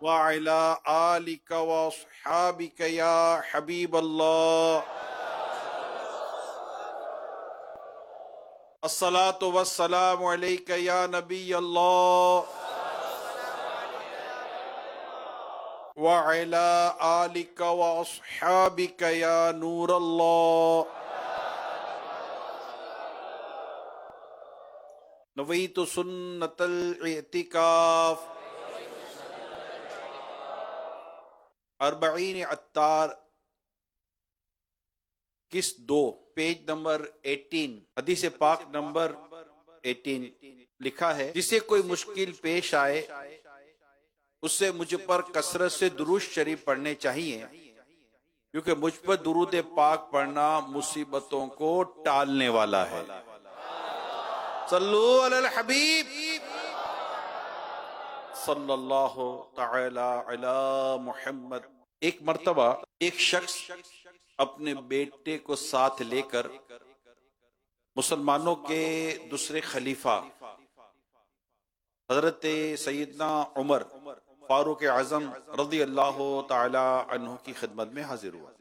व अला आलिका व अस्हाबिका या हबीब अल्लाह। अस्सलातु वस्सलामु अलैका या नबी अल्लाह व अला आलिका व अस्हाबिका या नूर अल्लाह। नवीतु सुन्नतल इतिकाफ अर्बईन अत्तार किस 2 पेज नंबर 18 हदीस पाक नंबर 18 लिखा है, जिसे कोई मुश्किल पेश आए उससे मुझ पर कसरत से दुरूद शरीफ पढ़ने चाहिए, क्योंकि मुझ पर दुरूद पाक पढ़ना मुसीबतों को टालने वाला है। सल्लु अलल हबीब सल्लल्लाहु तआला अला मुहम्मद। एक मर्तबा एक शख्स अपने बेटे को साथ लेकर मुसलमानों के दूसरे खलीफा हजरत सैयदना उमर फारूक आजम रज़ी अल्लाह तआला अन्हु की खिदमत में हाजिर हुआ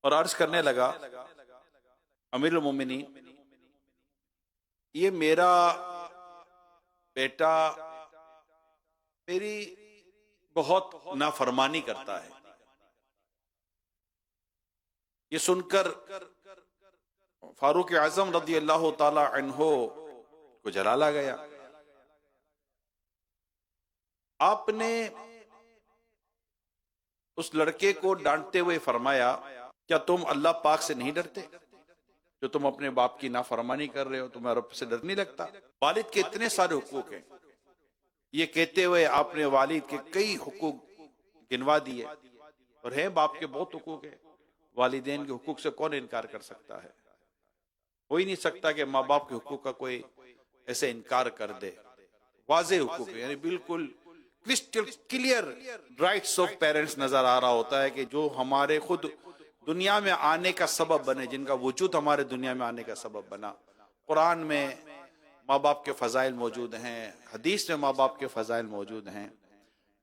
और अर्ज करने लगा, अमीरुल मोमिनीन, ये मेरा बेटा मेरी बहुत नाफरमानी करता है। ये सुनकर फारूक आजम रज़ी अल्लाह ताला अन्हो को जलाल आ गया। आपने उस लड़के को डांटते हुए फरमाया, क्या तुम अल्लाह पाक से नहीं डरते? जो तुम अपने बाप की नाफरमानी कर रहे हो, तुम्हें रब से डर नहीं लगता? वालिद के इतने सारे हुकूक हैं। ये कहते हुए आपने वालिद के कई हुकूक गिनवा दिए, और है बाप के बहुत हुकूक है। वालिदैन के हुकूक से कौन इनकार कर सकता है? हो ही नहीं सकता कि माँ बाप के हुकूक का कोई ऐसे इनकार कर दे। वाज़े हुकूक है, यानी बिल्कुल crystal clear rights of parents नजर आ रहा होता है कि जो हमारे खुद दुनिया में आने का सबब बने, जिनका वजूद हमारे दुनिया में आने का सबब बना। कुरान में माँ बाप के फजाइल मौजूद हैं, हदीस में माँ बाप के फजाइल मौजूद हैं,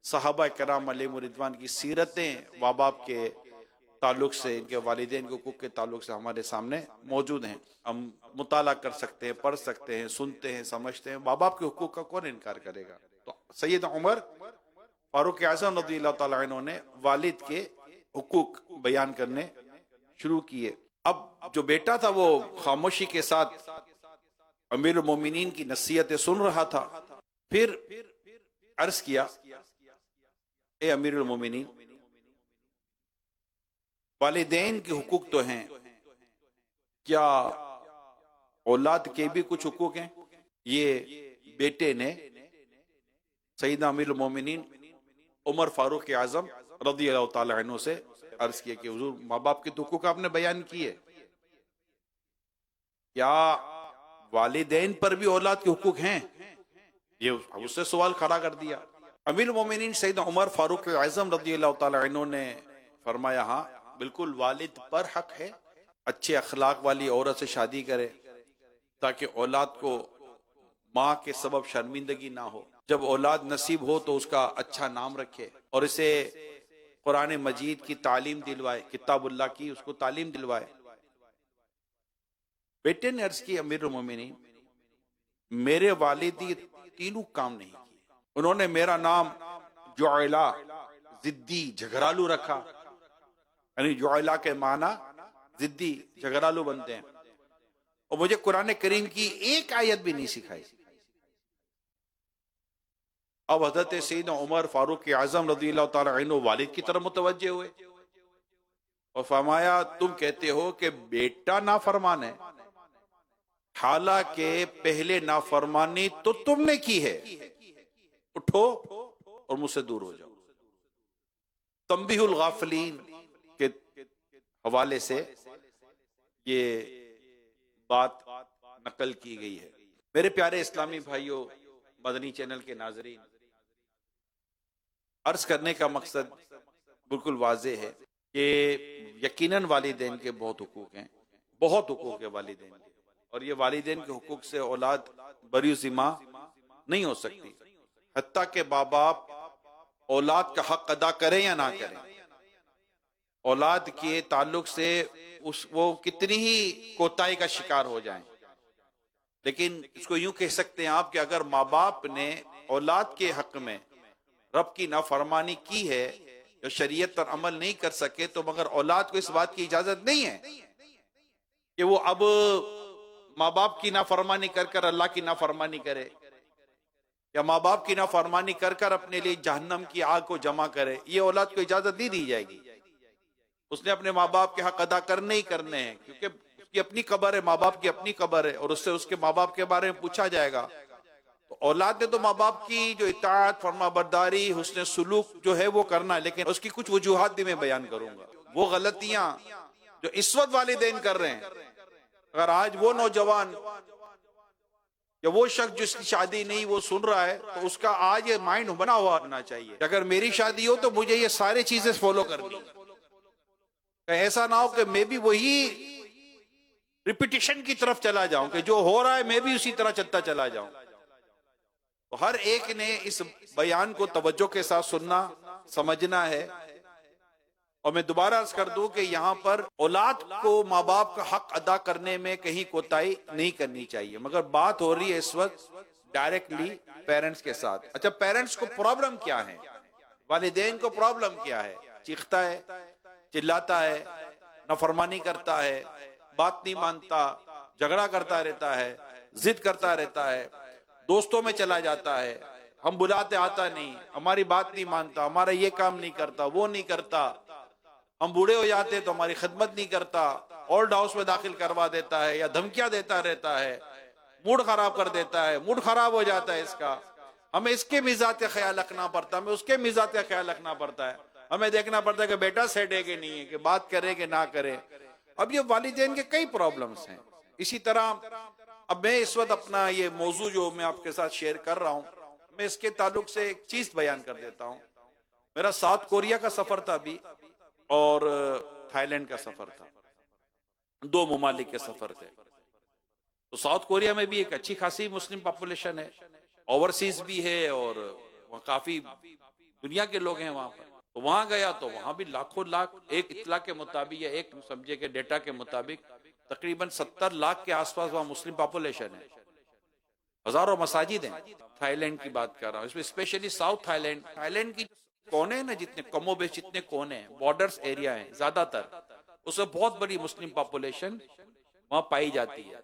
सहाबा किराम अलैहिम रिदवान की सीरतें माँ बाप के ताल्लुक से, इनके वालिदैन के हुकूक के ताल्लुक से हमारे सामने मौजूद हैं। हम मुताला कर सकते हैं, पढ़ सकते हैं, सुनते हैं, समझते हैं। माँ बाप के हुकूक का कौन इनकार करेगा? तो सैयद उमर फारूक आज़म रज़ियल्लाहु ताला अन्हु ने वालिद के हुकूक बयान करने शुरू किए। अब जो बेटा था वो खामोशी के साथ अमीरुल मोमिनीन की नसीहतें सुन रहा था। फिर अर्ज किया, ए अमीरुल मोमिनीन, वालिदैन के हुकूक तो हैं, क्या औलाद के भी कुछ हुकूक हैं? ये बेटे ने सैयदना अमीरुल मोमिनीन उमर फारूक आजम रज़ियल्लाहु ताला अन्हु से अर्ज किया कि हुजूर, माँ बाप के हुकूक आपने बयान किए, क्या वालिदैन पर भी औलाद के हुकूक हैं? ये उससे सवाल खड़ा कर दिया। अमीरुल मोमिनीन सैयदना उमर फारूक आजम रज़ियल्लाहु ताला अन्हु ने फरमाया, हाँ बिल्कुल, वालिद पर हक है अच्छे अखलाक वाली औरत से शादी करे, ताकि औलाद को माँ के सबब शर्मिंदगी ना हो। जब औलाद नसीब हो तो उसका अच्छा नाम रखे और इसे कुरान मजीद की तालीम दिलवाए, किताबुल्लाह की उसको तालीम दिलवाए। बेटे ने अर्ज की, अमीरुल मोमिनीन, मेरे वालिद ये तीनों काम नहीं किए। उन्होंने मेरा नाम जुएला, जिद्दी, झगड़ालू रखा, यानी जुएला के माना जिद्दी, झगड़ालू बनते हैं, और मुझे कुरान करीम की एक आयत भी नहीं सिखाई। अब हजरत सैयदना उमर फारूक आजम रज़ियल्लाहु ताला अन्हु वालिद की तरफ मुतवज्जे हुए और फरमाया, तुम कहते हो कि बेटा नाफरमान है, हालांकि पहले नाफरमानी तो तुमने की है। उठो और मुझसे दूर हो जाओ। तंबीहुल गाफिलीन के हवाले से ये बात नकल की गई है। मेरे प्यारे इस्लामी भाइयों, मदनी चैनल के नाजरीन, अर्ज करने का मकसद बिल्कुल वाज़े है कि यकीनन वालिदैन के बहुत हुकूक हैं, बहुत हुकूक है वालिदैन के, और ये वालिदैन के हुकूक से औलाद बरी ज़िम्मा नहीं हो सकती। हत्ता के बाप औलाद का हक अदा करें या ना करें, औलाद के ताल्लुक से वो कितनी ही कोताही का शिकार हो जाएं, लेकिन इसको यूं कह सकते हैं आप कि अगर माँ बाप ने औलाद के हक में रब की नाफरमानी की है, जो शरीयत पर अमल नहीं कर सके, तो मगर औलाद को इस बात की इजाजत नहीं है कि वो अब माँ बाप की नाफरमानी कर कर अल्लाह की नाफरमानी करे, या माँ बाप की नाफरमानी कर कर अपने लिए जहन्नम की आग को जमा करे। ये औलाद को इजाजत नहीं दी जाएगी। उसने अपने माँ बाप के हक अदा करने ही करने हैं, क्योंकि उसकी अपनी कब्र है, माँ बाप की अपनी कब्र है, और उससे उसके माँ बाप के बारे में पूछा जाएगा। तो औलाद ने तो माँ बाप की जो इताअत, फरमाबरदारी, हुस्न सुलूक जो है वो करना है, लेकिन उसकी कुछ वजूहात भी मैं बयान करूंगा। वो गलतियां जो इस वक्त वालिदैन कर रहे हैं, अगर आज वो नौजवान या वो शख्स जिसकी शादी नहीं वो सुन रहा है, तो उसका आज ये माइंड बना हुआ होना चाहिए, अगर मेरी शादी हो तो मुझे ये सारी चीजें फॉलो करनी। ऐसा ना हो कि मैं भी वही रिपीटिशन की तरफ चला जाऊं, कि जो हो रहा है मैं भी उसी तरह चलता चला जाऊं। तो हर एक ने इस बयान को तवज्जो के साथ सुनना, समझना है। और मैं दोबारा अर्ज कर दूं कि यहाँ पर औलाद को माँ बाप का हक अदा करने में कहीं कोताही नहीं करनी चाहिए, मगर बात हो रही है इस वक्त डायरेक्टली पेरेंट्स के साथ। अच्छा, पेरेंट्स को प्रॉब्लम क्या है, वालिदैन को प्रॉब्लम क्या है? चीखता है, चिल्लाता है, नाफरमानी करता है, बात नहीं मानता, झगड़ा करता रहता है, जिद करता रहता है, दोस्तों में चला जाता है, हम बुलाते आता नहीं, हमारी बात नहीं मानता, हमारा ये काम नहीं करता, वो नहीं करता, हम बूढ़े हो जाते तो हमारी खिदमत नहीं करता, ओल्ड हाउस में दाखिल करवा देता है या धमकियां देता रहता है, मूड खराब कर देता है, मूड खराब हो जाता है इसका। हमें इसके मिजाज का ख्याल रखना पड़ता है, हमें उसके मिजाज का ख्याल रखना पड़ता है, हमें देखना पड़ता है कि बेटा सेट है कि नहीं है, कि बात करे कि ना करे। अब ये वालिदैन के कई प्रॉब्लम्स हैं। इसी तरह अब मैं इस वक्त अपना ये मौजू जो मैं आपके साथ शेयर कर रहा हूं, मैं इसके ताल्लुक से एक चीज बयान कर देता हूं। मेरा साउथ कोरिया का सफर था अभी, और थाईलैंड का सफर था, 2 मुमालिक के सफर थे। तो साउथ कोरिया में भी एक अच्छी खासी मुस्लिम पॉपुलेशन है, ओवरसीज भी है, और वहाँ काफी दुनिया के लोग हैं वहां पर। तो वहां गया तो वहां भी लाखों लाख, एक इत्तला के मुताबिक या एक समझे के डेटा के मुताबिक तकरीबन 70 लाख के आसपास वहां मुस्लिम पॉपुलेशन है, हजारों मसाजिद हैं। थाईलैंड की बात कर रहा हूँ, इसमें स्पेशली साउथ थाईलैंड, थाईलैंड की कोने ना, जितने कमोबेश जितने कोने हैं, बॉर्डर्स एरिया है ज्यादातर, उसमें बहुत बड़ी मुस्लिम पॉपुलेशन वहां पाई जाती है।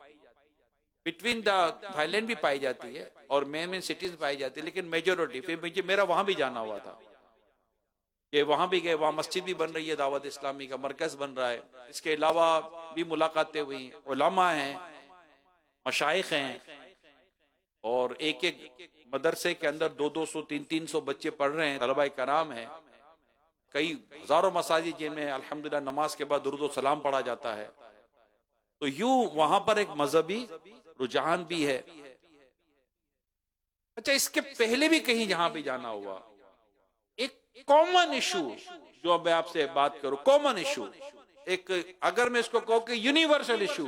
बिटवीन द थाईलैंड भी पाई जाती है और मेन सिटीज पाई जाती है, लेकिन मेजोरिटी, फिर मेरा वहां भी जाना हुआ था, कि वहां भी गए, वहां मस्जिद भी बन रही है, दावत इस्लामी का मरकज बन रहा है। इसके अलावा भी मुलाकातें हुई, उलमा हैं, मशाइख हैं, और एक एक मदरसे के अंदर 200-200, 300-300 बच्चे पढ़ रहे हैं, तलबा कराम है। कई हजारों मसाजिद जिनमें अल्हम्दुलिल्लाह नमाज के बाद दुरूद सलाम पढ़ा जाता है। तो यूं वहां पर एक मजहबी रुझान भी है। अच्छा, इसके पहले भी कहीं जहां भी जाना हुआ, एक कॉमन इशू जो मैं आपसे बात करूं, कॉमन इशू, एक अगर मैं इसको कहूं कि यूनिवर्सल इशू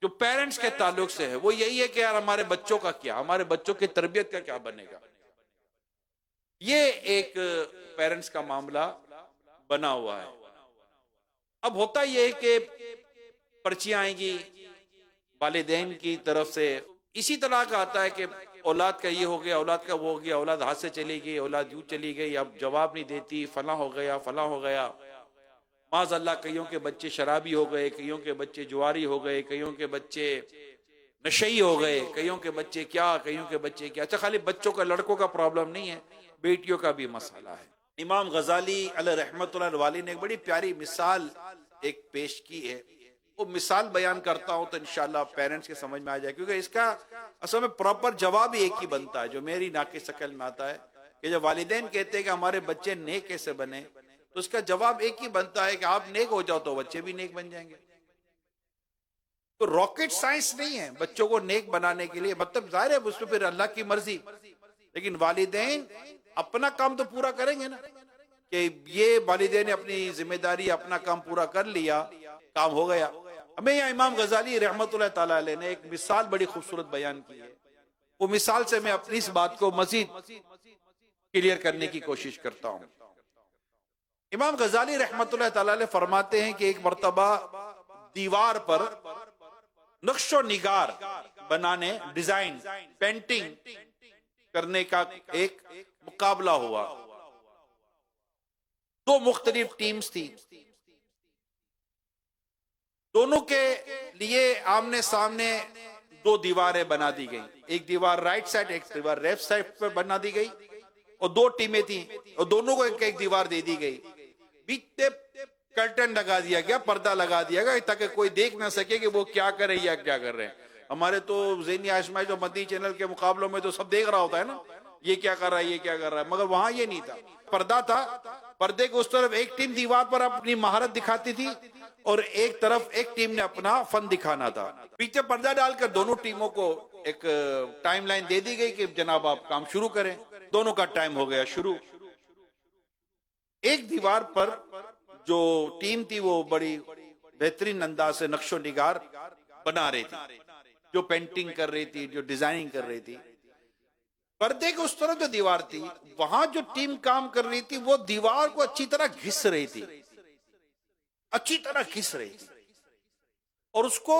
जो पेरेंट्स के ताल्लुक से है, वो यही है कि यार हमारे बच्चों का क्या, हमारे बच्चों की तरबियत का क्या बनेगा। ये एक पेरेंट्स का मामला बना हुआ है। अब होता यह है कि पर्चियां आएंगी वालिदैन की तरफ से, इसी तरह का आता है कि औलाद का ये हो गया, औलाद का वो हो गया, औलाद हाथ से चली गई, औलाद यूं चली गई, अब जवाब नहीं देती, फला हो गया, फला हो गया। माज़अल्लाह कईयों के बच्चे शराबी हो गए, कईयों के बच्चे जुआरी हो गए, कईयों के बच्चे नशई हो गए, कईयों के बच्चे क्या, कईयों के बच्चे क्या। अच्छा, खाली बच्चों का, लड़कों का प्रॉब्लम नहीं है, बेटियों का भी मसला है। इमाम गजाली अलैहि रहमतुल्लाह वाली ने एक बड़ी प्यारी मिसाल एक पेश की है, वो मिसाल बयान करता हूं तो इंशाल्लाह पेरेंट्स के समझ में आ जाए, क्योंकि इसका असल में प्रॉपर जवाब ही एक ही बनता है जो मेरी नाक शक्ल में आता है, कि जब वालिदैन कहते हैं कि हमारे बच्चे नेक कैसे बने, तो उसका जवाब एक ही बनता है कि आप नेक हो जाओ तो बच्चे भी नेक बन जाएंगे। तो रॉकेट साइंस नहीं है बच्चों को नेक बनाने के लिए, मतलब जाहिर है उसमें फिर अल्लाह की मर्जी, लेकिन वालिदैन अपना काम तो पूरा करेंगे ना, कि ये वालिदैन ने अपनी जिम्मेदारी, अपना काम पूरा कर लिया, काम हो गया। हमें यहाँ इमाम गजाली रहमतुल्लाह ताला अलैह ने एक मिसाल बड़ी खूबसूरत बयान की है। वो मिसाल से मैं अपनी इस बात को मजीद क्लियर करने की कोशिश करता हूं। इमाम गजाली रहमतुल्लाह तआला अलैह फरमाते हैं कि एक मर्तबा दीवार पर नक्शो निगार बनाने, डिजाइन, पेंटिंग करने का एक मुकाबला हुआ। दो मुख्तलिफ टीम्स थी, दोनों के लिए आमने सामने दो दीवारें बना दी गई। एक दीवार राइट साइड, एक दीवार लेफ्ट साइड पर बना दी गई और दो टीमें थी और दोनों को एक एक दीवार दे दी गई। बीच में कर्टन लगा दिया गया, पर्दा लगा दिया गया ताकि कोई देख ना सके कि वो क्या कर रहे हैं या क्या कर रहे हैं। हमारे तो ज़हनी आजमाइश जो मदनी चैनल के मुकाबलों में तो सब देख रहा होता है ना, ये क्या कर रहा है, ये क्या कर रहा है, मगर वहां ये नहीं था, पर्दा था। पर्दे के उस तरफ एक टीम दीवार पर अपनी महारत दिखाती थी और एक तरफ एक टीम ने अपना फन दिखाना था। पीछे पर्दा डालकर दोनों टीमों को एक टाइमलाइन दे दी गई कि जनाब आप काम शुरू करें। दोनों का टाइम हो गया शुरू। एक दीवार पर जो टीम थी वो बड़ी बेहतरीन अंदाज से नक्शो निगार बना रही थी, जो पेंटिंग कर रही थी, जो डिजाइनिंग कर रही थी। पर्दे के उस तरफ जो दीवार थी, वहां जो टीम काम कर रही थी वो दीवार को अच्छी तरह घिस रही थी, अच्छी तरह घिस रही थी और उसको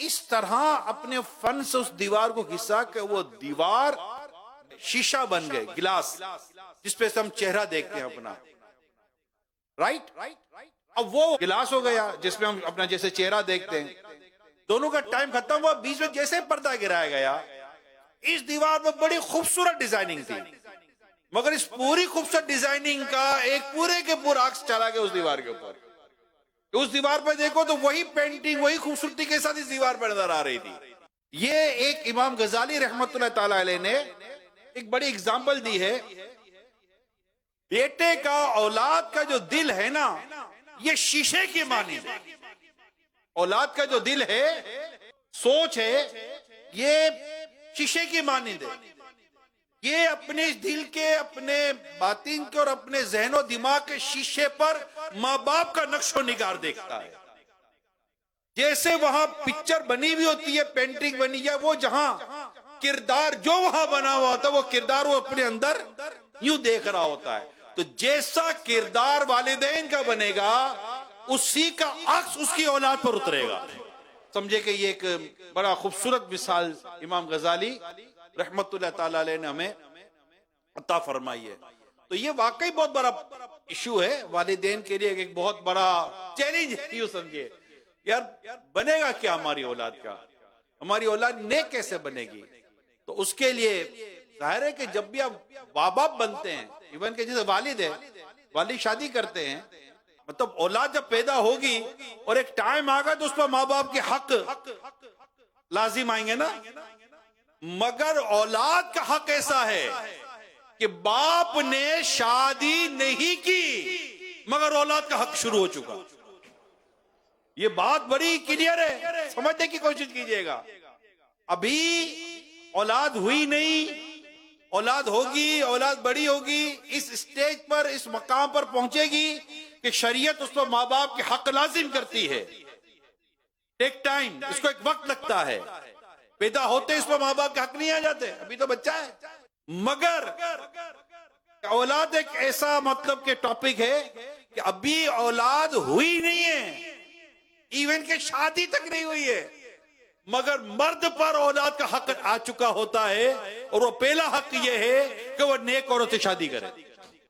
इस तरह अपने फन से उस दीवार को घिसा कि वो दीवार शीशा बन गए, गिलास जिसपे से हम चेहरा देखते हैं अपना, राइट। अब वो गिलास हो गया जिसमें हम अपना जैसे चेहरा देखते हैं। दोनों का टाइम खत्म हुआ, बीच में जैसे पर्दा गिराया गया, इस दीवार में बड़ी खूबसूरत डिजाइनिंग थी, मगर इस पूरी खूबसूरत डिजाइनिंग का एक पूरे के पूरा अक्स चला गया उस दीवार के ऊपर। उस दीवार पर देखो तो वही पेंटिंग, वही खूबसूरती के साथ इस दीवार पर नजर आ रही थी। ये एक इमाम गजाली रहमतुल्लाह ताला अलैह ने एक बड़ी एग्जाम्पल दी है। बेटे का, औलाद का जो दिल है ना, ये शीशे की मानिंद है। औलाद का जो दिल है, सोच है, ये शीशे की मानिंद है। ये अपने दिल के, अपने बातिन के और अपने जहनो दिमाग के शीशे पर माँ बाप का नक्शो निगार देखता है। जैसे वहां पिक्चर बनी हुई होती है, पेंटिंग बनी है, वो जहां किरदार जो वहां बना हुआ होता है, वो किरदार वो अपने अंदर यूं देख रहा होता है। तो जैसा किरदार वालिदैन का बनेगा, उसी का अक्स उसकी औलाद पर उतरेगा। समझे कि ये एक बड़ा खूबसूरत मिसाल इमाम गजाली रहमतुल्लाह ताला अलैह ने हमें अता फरमाई है। तो ये वाकई बहुत बड़ा इशू है वालिदैन के लिए, एक बहुत बड़ा चैलेंज है। यूं समझिए यार, बनेगा क्या हमारी औलाद का, हमारी औलाद नेक कैसे बनेगी। तो उसके लिए जाहिर है कि जब भी आप माँ बाप बनते हैं, इवन के जैसे वालिद है, वालिद शादी करते हैं, मतलब औलाद जब पैदा होगी और एक टाइम आएगा तो उस पर माँ बाप के हक लाजिम आएंगे ना। मगर औलाद का हक ऐसा है कि बाप ने शादी नहीं की मगर औलाद का हक शुरू हो चुका। ये बात बड़ी क्लियर है, समझने की कोशिश कीजिएगा। अभी औलाद हुई नहीं, औलाद होगी, औलाद बड़ी होगी, इस स्टेज पर, इस मकाम पर पहुंचेगी कि शरीयत उस पर माँ बाप के हक लाजिम करती है। टेक टाइम, इसको एक वक्त लगता है। पैदा होते इस पर माँ बाप के हक नहीं आ जाते, अभी तो बच्चा है। मगर औलाद एक ऐसा मतलब के टॉपिक है कि अभी औलाद हुई नहीं है, इवन के शादी तक नहीं हुई है, मगर मर्द पर औलाद का हक आ चुका होता है और वो पहला हक ये है कि वो नेक औरत से शादी करे।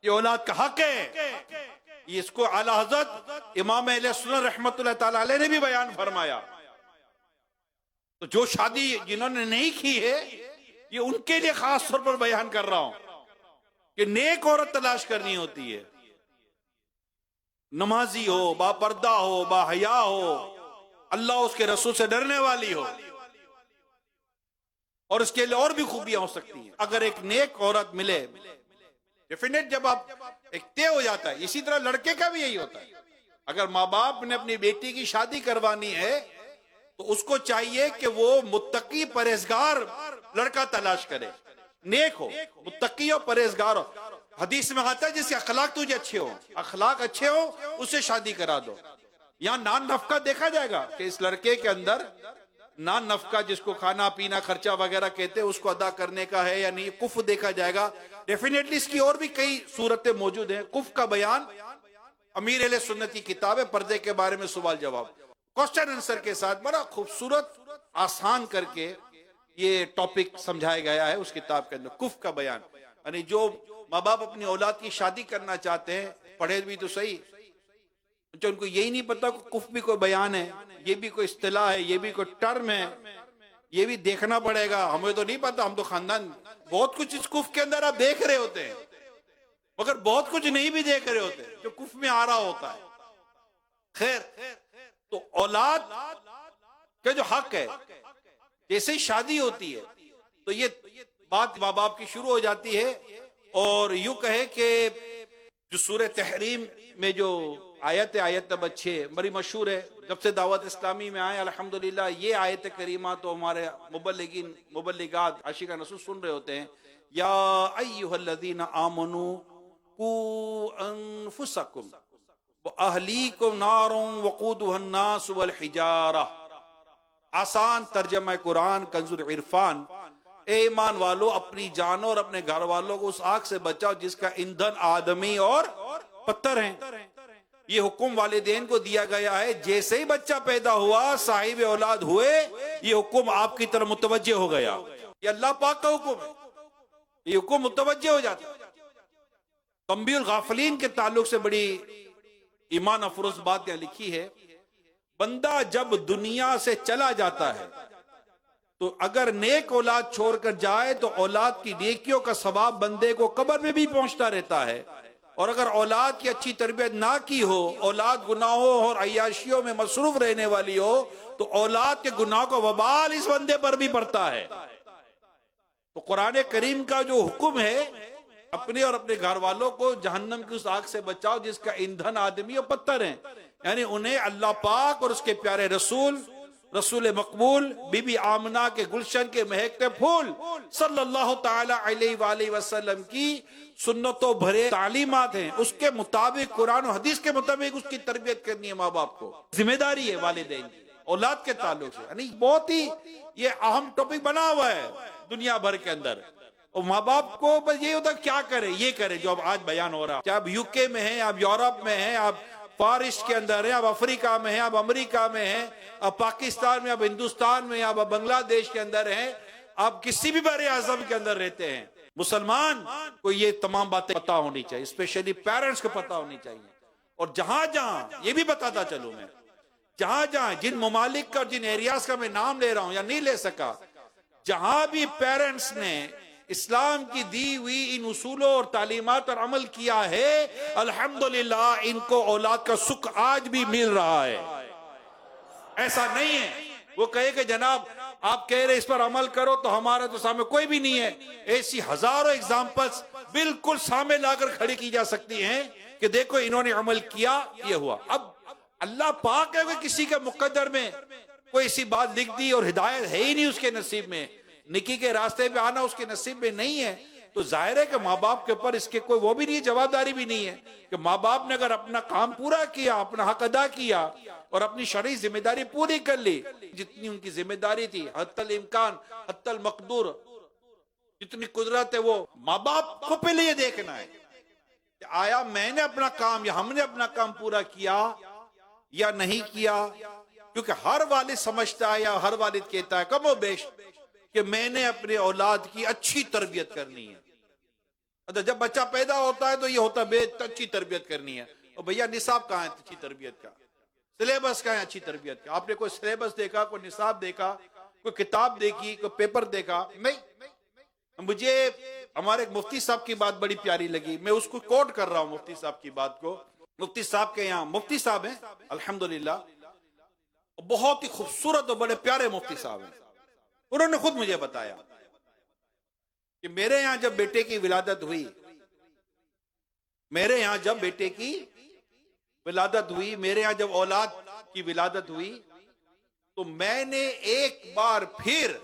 ये औलाद का हक है। इसको आला हजरत इमाम अहले सुन्नत रहमतुल्लाह ताला अलैह ने भी बयान फरमाया। तो जो शादी जिन्होंने नहीं की है, ये उनके लिए खास तौर पर बयान कर रहा हूं कि नेक औरत तलाश करनी होती है। नमाजी हो, बापर्दा हो, बाहया हो, अल्लाह उसके रसूल से डरने वाली हो, और इसके लिए और भी खूबियां हो सकती हैं। अगर एक नेक औरत मिले, डेफिनेट जब आप एक तय हो जाता है। इसी तरह लड़के का भी यही होता है। अगर माँ बाप ने अपनी बेटी की शादी करवानी है तो उसको चाहिए कि वो मुत्तकी परहेजगार लड़का तलाश करे, नेक हो, मुत्तकी और परहेजगार हो। हदीस में आता है जिसके अखलाक तुझे अच्छे हो, अखलाक अच्छे हो, उससे शादी करा दो। यहाँ नान नफका देखा जाएगा कि इस लड़के के अंदर ना नफका जिसको खाना पीना खर्चा वगैरह कहते हैं उसको अदा करने का है या नहीं, कुफ देखा जाएगा। डेफिनेटली इसकी और भी कई सूरतें मौजूद हैं। कुफ का बयान अमीर अहले सुन्नत की किताब है, पर्दे के बारे में सवाल जवाब क्वेश्चन आंसर के साथ बड़ा खूबसूरत आसान करके ये टॉपिक समझाया गया है उस किताब के अंदर, कुफ का बयान। यानी जो माँ बाप अपनी औलाद की शादी करना चाहते हैं, पढ़े भी तो सही, जो उनको यही नहीं पता कुफ भी कोई बयान है, ये भी कोई इस्तिलाह है, ये भी कोई टर्म है, ये भी देखना पड़ेगा। हमें तो नहीं पता, हम तो खानदान बहुत कुछ इस कुफ के अंदर आप देख रहे होते हैं, मगर बहुत कुछ नहीं भी देख रहे होते जो कुफ में आ रहा होता है। खैर, तो औलाद का जो हक है, जैसे ही शादी होती है तो ये बात माँ बाप की शुरू हो जाती है। और यूं कहे कि जो सूरह तहरीम में जो आयत है, आयत नंबर 6 बड़ी मशहूर है, जब से दावत इस्लामी में आए अल्हम्दुलिल्लाह ये आयत करीमा तो हमारे मुबल्लिगीन मुबल्लिगात आशिका रसूल सुन रहे होते हैं। या अय्युहल्लज़ीना आमनू कू अनफुसकुम व अहलीकुम नारुन वक़ूदुहन नास वल हिजारा। आसान तर्जमा कुरान कंजुल इरफान, ए ईमान वालों अपनी जानों और अपने घर वालों को उस आग से बचाओ जिसका ईंधन आदमी और पत्थर हैं। ये हुक्म वालिदैन को दिया गया है, जैसे ही बच्चा पैदा हुआ साहिब औलाद हुए ये हुक्म आपकी तरफ मुतवज्जे हो गया। ये अल्लाह पाक का हुक्म है, ये हुक्म मुतवज्जे हो जाता है। तंबीहुल गाफिलीन के ताल्लुक से बड़ी ईमान अफरोज बात यहां लिखी है, बंदा जब दुनिया से चला जाता है तो अगर नेक औलाद छोड़कर जाए तो औलाद की नेकियों का सवाब बंदे को कब्र में भी पहुंचता रहता है। और अगर औलाद की अच्छी तरबियत ना की हो, औलाद गुनाहों और अय्याशियों में मसरूफ रहने वाली हो, तो औलाद के गुनाह को वबाल इस बंदे पर भी पड़ता है। तो कुरान करीम का जो हुक्म है, अपने और अपने घर वालों को जहन्नम की उस आग से बचाओ जिसका ईंधन आदमी और पत्थर है, यानी उन्हें अल्लाह पाक और उसके प्यारे रसूल रसूल मकबूल बीबी आमना के गुलशन के महकते फूल सल्लल्लाहु ताला अलैहि वसल्लम की सुन्नतों भरे तालीमात हैं, उसके मुताबिक कुरान और हदीस के मुताबिक उसकी तरबियत करनी है। माँ बाप को जिम्मेदारी है वालिदैन की औलाद के ताल्लुक से। यानी बहुत ही ये अहम टॉपिक बना हुआ है दुनिया भर के अंदर। और माँ बाप को बस ये होता क्या करे, ये करे जो अब आज बयान हो रहा है। चाहे आप यूके में हैं, आप यूरोप में हैं, आप फारिस के अंदर है, आप अफ्रीका में हैं, आप अमेरिका में हैं, आप पाकिस्तान में, आप हिंदुस्तान में, आप बांग्लादेश के अंदर हैं, आप किसी भी बड़े आजम के अंदर रहते हैं, मुसलमान को ये तमाम बातें पता होनी चाहिए, स्पेशली पेरेंट्स को पता होनी चाहिए। और जहां जहां ये भी बताता चलूं मैं, जहां जहां जिन ममालिक का जिन एरियाज का मैं नाम ले रहा हूं या नहीं ले सका, जहां भी पेरेंट्स ने इस्लाम की दी हुई इन उसूलों और तालीमात पर अमल किया है, अल्हम्दुलिल्लाह इनको औलाद का सुख आज भी मिल रहा है। ऐसा नहीं है वो कहे कि जनाब आप कह रहे इस पर अमल करो तो हमारा तो सामने कोई भी नहीं है। ऐसी हजारों एग्जाम्पल्स बिल्कुल सामने लाकर खड़ी की जा सकती हैं कि देखो इन्होंने अमल किया, ये हुआ। अब अल्लाह पाक है कि किसी के मुकद्दर में कोई ऐसी बात लिख दी और हिदायत है ही नहीं उसके नसीब में, निकी के रास्ते पे आना उसके नसीब में नहीं है, तो जाहिर है कि माँ बाप के ऊपर इसके कोई वो भी नहीं, जवाबदारी भी नहीं है कि माँ बाप ने अगर अपना काम पूरा किया, अपना हक अदा किया और अपनी शरई जिम्मेदारी पूरी कर ली, जितनी उनकी जिम्मेदारी थी, हत्तल इम्कान हत्तल मकदूर, जितनी कुदरत है, वो माँ बाप को पहले ये देखना है कि आया मैंने अपना काम या हमने अपना काम पूरा किया या नहीं किया। क्योंकि हर वालिद समझता है या हर वालिद कहता है कमो बेश कि मैंने अपने औलाद की अच्छी तरबियत करनी है। अच्छा, जब बच्चा पैदा होता है तो ये होता है अच्छी तरबियत करनी है। और भैया निसाब कहाँ है अच्छी तरबियत का, सिलेबस कहाँ है अच्छी तरबियत का? आपने कोई सिलेबस देखा, कोई निसाब देखा, कोई किताब देखी, कोई पेपर देखा? नहीं। मुझे हमारे मुफ्ती साहब की बात बड़ी प्यारी लगी, मैं उसको कोट कर रहा हूँ मुफ्ती साहब की बात को। मुफ्ती साहब के यहाँ मुफ्ती साहब हैं अल्हम्दुलिल्लाह, बहुत ही खूबसूरत और बड़े प्यारे मुफ्ती साहब हैं। उन्होंने खुद मुझे बताया कि मेरे यहां जब बेटे की विलादत हुई, मेरे यहां जब बेटे की विलादत हुई, मेरे यहां जब औलाद की विलादत हुई, तो मैंने एक बार फिर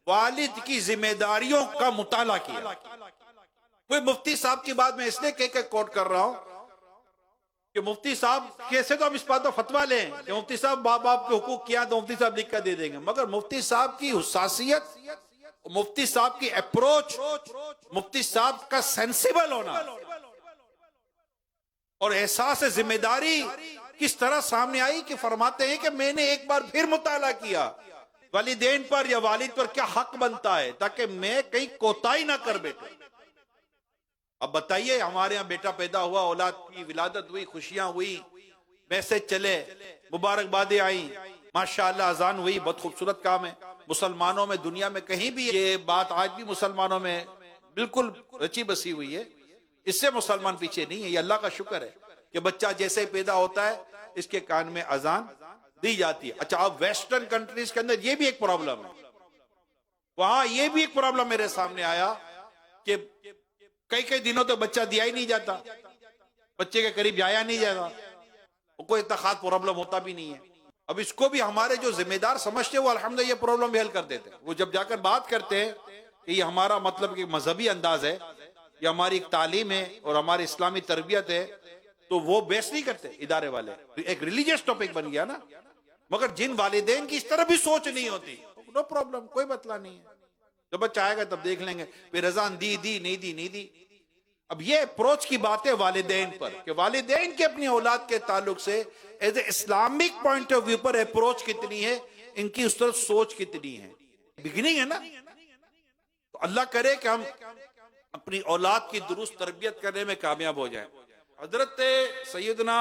वालिद की जिम्मेदारियों का मुताला किया। कोई मुफ्ती साहब की बात मैं इसलिए कह के कोट कर रहा हूं कि मुफ्ती साहब कैसे, तो हम इस बात पर फतवा लें कि मुफ्ती साहब बाप बाप के हुकूक किया तो मुफ्ती साहब लिख कर दे देंगे, मगर मुफ्ती साहब की हुसासियत, मुफ्ती साहब की अप्रोच, मुफ्ती साहब का सेंसिबल होना और एहसास जिम्मेदारी किस तरह सामने आई कि फरमाते हैं कि मैंने एक बार फिर मुताला किया वालिदैन पर या वालिद पर क्या हक बनता है ताकि मैं कहीं कोताही ना कर बैठूं। अब बताइए, हमारे यहाँ बेटा पैदा हुआ, औलाद की विलादत हुई, खुशियां हुई, मैसेज चले, मुबारकबादें आई, माशाअल्लाह अजान हुई, बहुत खूबसूरत काम है। मुसलमानों में, दुनिया में कहीं भी ये बात आज भी मुसलमानों में बिल्कुल रची बसी हुई है, इससे मुसलमान पीछे नहीं है। ये अल्लाह का शुक्र है कि बच्चा जैसे ही पैदा होता है इसके कान में अजान दी जाती है। अच्छा, अब वेस्टर्न कंट्रीज के अंदर ये भी एक प्रॉब्लम है, वहां ये भी एक प्रॉब्लम मेरे सामने आया कि कई कई दिनों तो बच्चा दिया ही नहीं जाता, बच्चे के करीब जाया नहीं जाता, कोई इतना खास प्रॉब्लम होता भी नहीं है। अब इसको भी हमारे जो जिम्मेदार समझते हैं वो अल्हम्दुलिल्लाह ये प्रॉब्लम भी हल कर देते हैं। वो जब जाकर बात करते हैं कि ये हमारा मतलब कि मजहबी अंदाज है, ये हमारी एक तालीम है और हमारी इस्लामी तरबियत है, तो वो बेस नहीं करते इदारे वाले, एक रिलीजियस टॉपिक बन गया ना। मगर जिन वालिदैन की इस तरह भी सोच नहीं होती, नो प्रॉब्लम, कोई मतला नहीं है, जब बच्चा आएगा तब देख लेंगे, फिर रजान दी नहीं दी नहीं दी। अब ये अप्रोच की बात है वालिदैन पर कि वालिदैन के अपनी औलाद के ताल्लुक से as a Islamic point of view पर अप्रोच कितनी है, इनकी उस तरफ सोच कितनी है, बिगिनिंग है ना। तो अल्लाह करे कि हम अपनी औलाद की दुरुस्त तरबियत करने में कामयाब हो जाए। हजरत सैयदना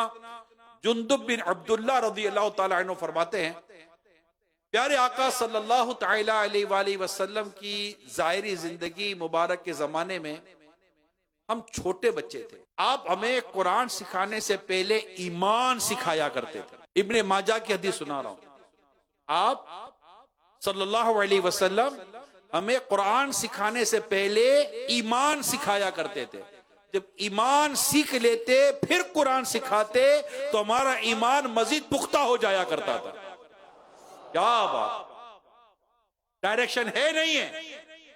जुंदुब बिन अब्दुल्लाह रज़ियल्लाहु ताला अन्हु फरमाते हैं, प्यारे आका सल्लल्लाहु ताला अलैहि वसल्लम की ज़ाहिरी जिंदगी मुबारक के जमाने में हम छोटे बच्चे थे, आप हमें कुरान सिखाने से पहले ईमान सिखाया करते थे। इब्ने माजा की हदीस सुना रहा हूं, आप सल्लल्लाहु अलैहि वसल्लम हमें कुरान सिखाने से पहले ईमान सिखाया करते थे। जब ईमान सीख लेते फिर कुरान सिखाते तो हमारा ईमान मजीद पुख्ता हो जाया करता था। क्या बात, डायरेक्शन है नहीं है,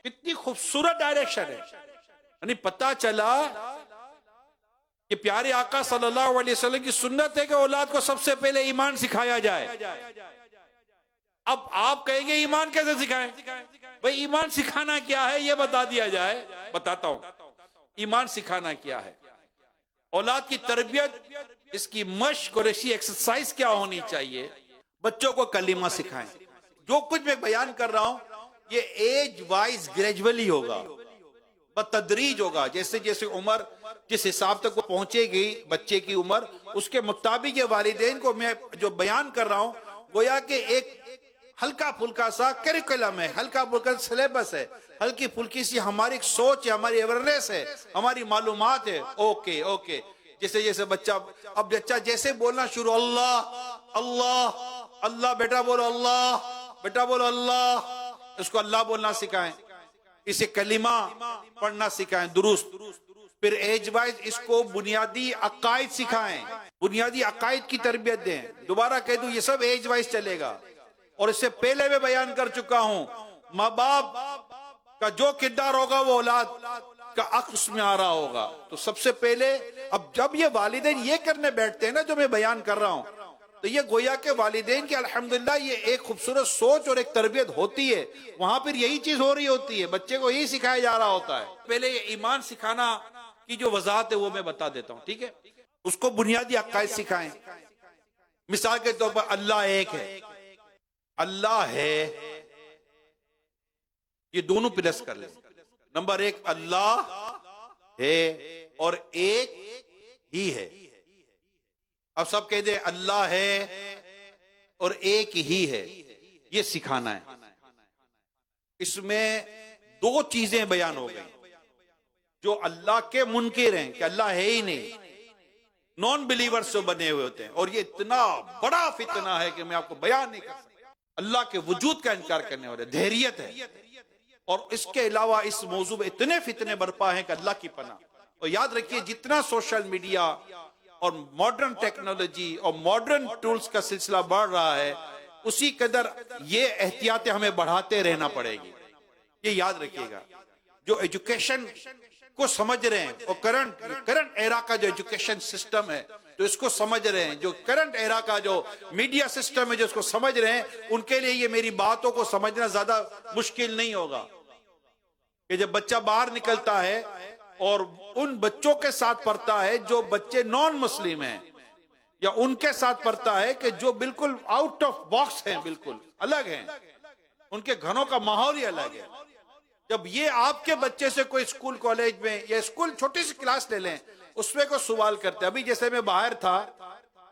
कितनी खूबसूरत डायरेक्शन है। यानी पता चला कि प्यारे आका सल्लल्लाहु अलैहि वसल्लम की सुन्नत है कि औलाद को सबसे पहले ईमान सिखाया जाए। अब आप कहेंगे ईमान कैसे सिखाएं? भाई ईमान सिखाना क्या है ये बता दिया जाए। बताता हूं ईमान सिखाना क्या है, औलाद की तरबियत, इसकी मश्क और इसकी एक्सरसाइज क्या होनी चाहिए। बच्चों को कलीमा सिखाएं। जो कुछ मैं बयान कर रहा हूं ये एज वाइज ग्रेजुअली होगा, बतदरीज होगा। जैसे जैसे उम्र जिस हिसाब तक वो पहुंचेगी बच्चे की उम्र, उसके मुताबिक ये वालिदैन को मैं जो बयान कर रहा हूं गोया कि एक हल्का फुल्का सा करिकुलम है, हल्का फुल्का सिलेबस है, हल्की फुल्की सी हमारी सोच है, हमारी अवेयरनेस है, हमारी मालूमात है। ओके ओके, जैसे जैसे बच्चा, अब बच्चा जैसे बोलना शुरू, अल्लाह अल्लाह अल्लाह, बेटा बोलो अल्लाह, बेटा बोलो अल्लाह, इसको अल्लाह बोलना सिखाएं, इसे कलिमा पढ़ना सिखाएं दुरुस्त। फिर एज वाइज इसको बुनियादी अकायद सिखाएं, बुनियादी अकायद की तरबियत दें। दोबारा कह दूं ये सब एज वाइज चलेगा। और इससे पहले मैं बयान कर चुका हूं, माँ बाप का जो किरदार होगा वो औलाद का अक्स में आ रहा होगा। तो सबसे पहले अब जब ये वालिदैन ये करने बैठते हैं ना जो मैं बयान कर रहा हूं, तो ये गोया के वालिदैन की अल्हम्दुलिल्लाह ये एक खूबसूरत सोच और एक तरबियत होती है। वहां फिर यही चीज हो रही होती है, बच्चे को यही सिखाया जा रहा होता है। पहले ये ईमान सिखाना की जो वजाहत है वो मैं बता देता हूं, ठीक है। उसको बुनियादी अकायद सिखाएं। मिसाल के तौर पर अल्लाह एक है, अल्लाह है, ये दोनों प्लस कर ले। नंबर एक, अल्लाह है और एक ही है। अब सब कह दे अल्लाह है और एक ही है, ये सिखाना है। इसमें दो चीजें बयान हो गई। जो अल्लाह के मुनकिर हैं कि अल्लाह है ही नहीं, नॉन बिलीवर्स जो बने हुए होते हैं, और ये इतना बड़ा फितना है कि मैं आपको बयान नहीं कर सकता। अल्लाह के वजूद का इनकार करने वाले धैर्यत है। और इसके अलावा इस मौजू में इतने फितने बरपा हैं कि अल्लाह की पनाह। और याद रखिए जितना सोशल मीडिया और मॉडर्न टेक्नोलॉजी और मॉडर्न टूल्स का सिलसिला बढ़ रहा है, उसी कदर ये एहतियातें हमें बढ़ाते रहना पड़ेगी। ये याद रखिएगा। जो एजुकेशन को समझ रहे हैं और करंट एरा का जो एजुकेशन सिस्टम है, तो इसको समझ रहे हैं, जो करंट एरा का जो मीडिया सिस्टम है जो इसको समझ रहे हैं, उनके लिए ये मेरी बातों को समझना ज्यादा मुश्किल नहीं होगा कि जब बच्चा बाहर निकलता है और उन बच्चों के साथ पढ़ता है जो बच्चे नॉन मुस्लिम हैं, या उनके साथ पढ़ता है कि जो बिल्कुल आउट ऑफ बॉक्स हैं, बिल्कुल अलग हैं, उनके घरों का माहौल ही अलग है। जब ये आपके बच्चे से कोई स्कूल कॉलेज में या स्कूल छोटी सी क्लास ले लें, उसमें कोई सवाल करते हैं। अभी जैसे मैं बाहर था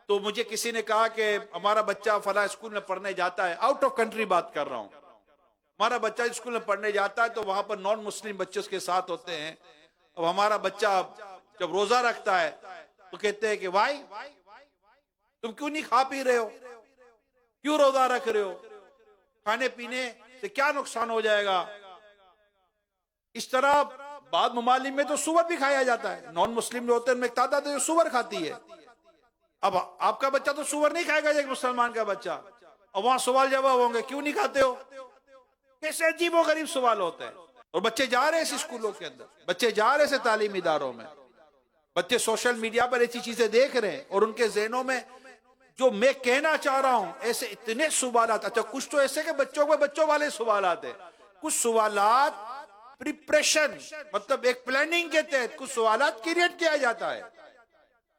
तो मुझे किसी ने कहा कि हमारा बच्चा फला स्कूल में पढ़ने जाता है, आउट ऑफ कंट्री बात कर रहा हूं, हमारा बच्चा स्कूल में पढ़ने जाता है तो वहां पर नॉन मुस्लिम बच्चे उसके साथ होते हैं। अब हमारा बच्चा जब रोजा रखता है तो कहते हैं कि भाई तुम क्यों नहीं खा पी रहे हो, क्यों रोजा रख रहे हो, खाने पीने से क्या नुकसान हो जाएगा। इस तरह बाद ममालिक में तो सुअर भी खाया जाता है, नॉन मुस्लिम जो होते हैं उनमें एक तादाद है जो सुअर खाती है। अब आपका बच्चा तो सुअर नहीं खाएगा एक मुसलमान का बच्चा, और वहां सवाल जवाब होंगे क्यों नहीं खाते हो, कैसे अजीबो गरीब सवाल होते हैं। और बच्चे जा रहे हैं स्कूलों के अंदर, बच्चे जा रहे हैं तालीमी इदारों में, बच्चे सोशल मीडिया पर ऐसी चीजें देख रहे हैं और उनके ज़हनों में जो मैं कहना चाह रहा हूं ऐसे इतने सवालात। अच्छा, कुछ तो ऐसे कि बच्चों को बच्चों वाले सवालात है, कुछ सवालात प्रिपरेशन मतलब एक प्लानिंग के तहत कुछ सवालात क्रिएट किया जाता है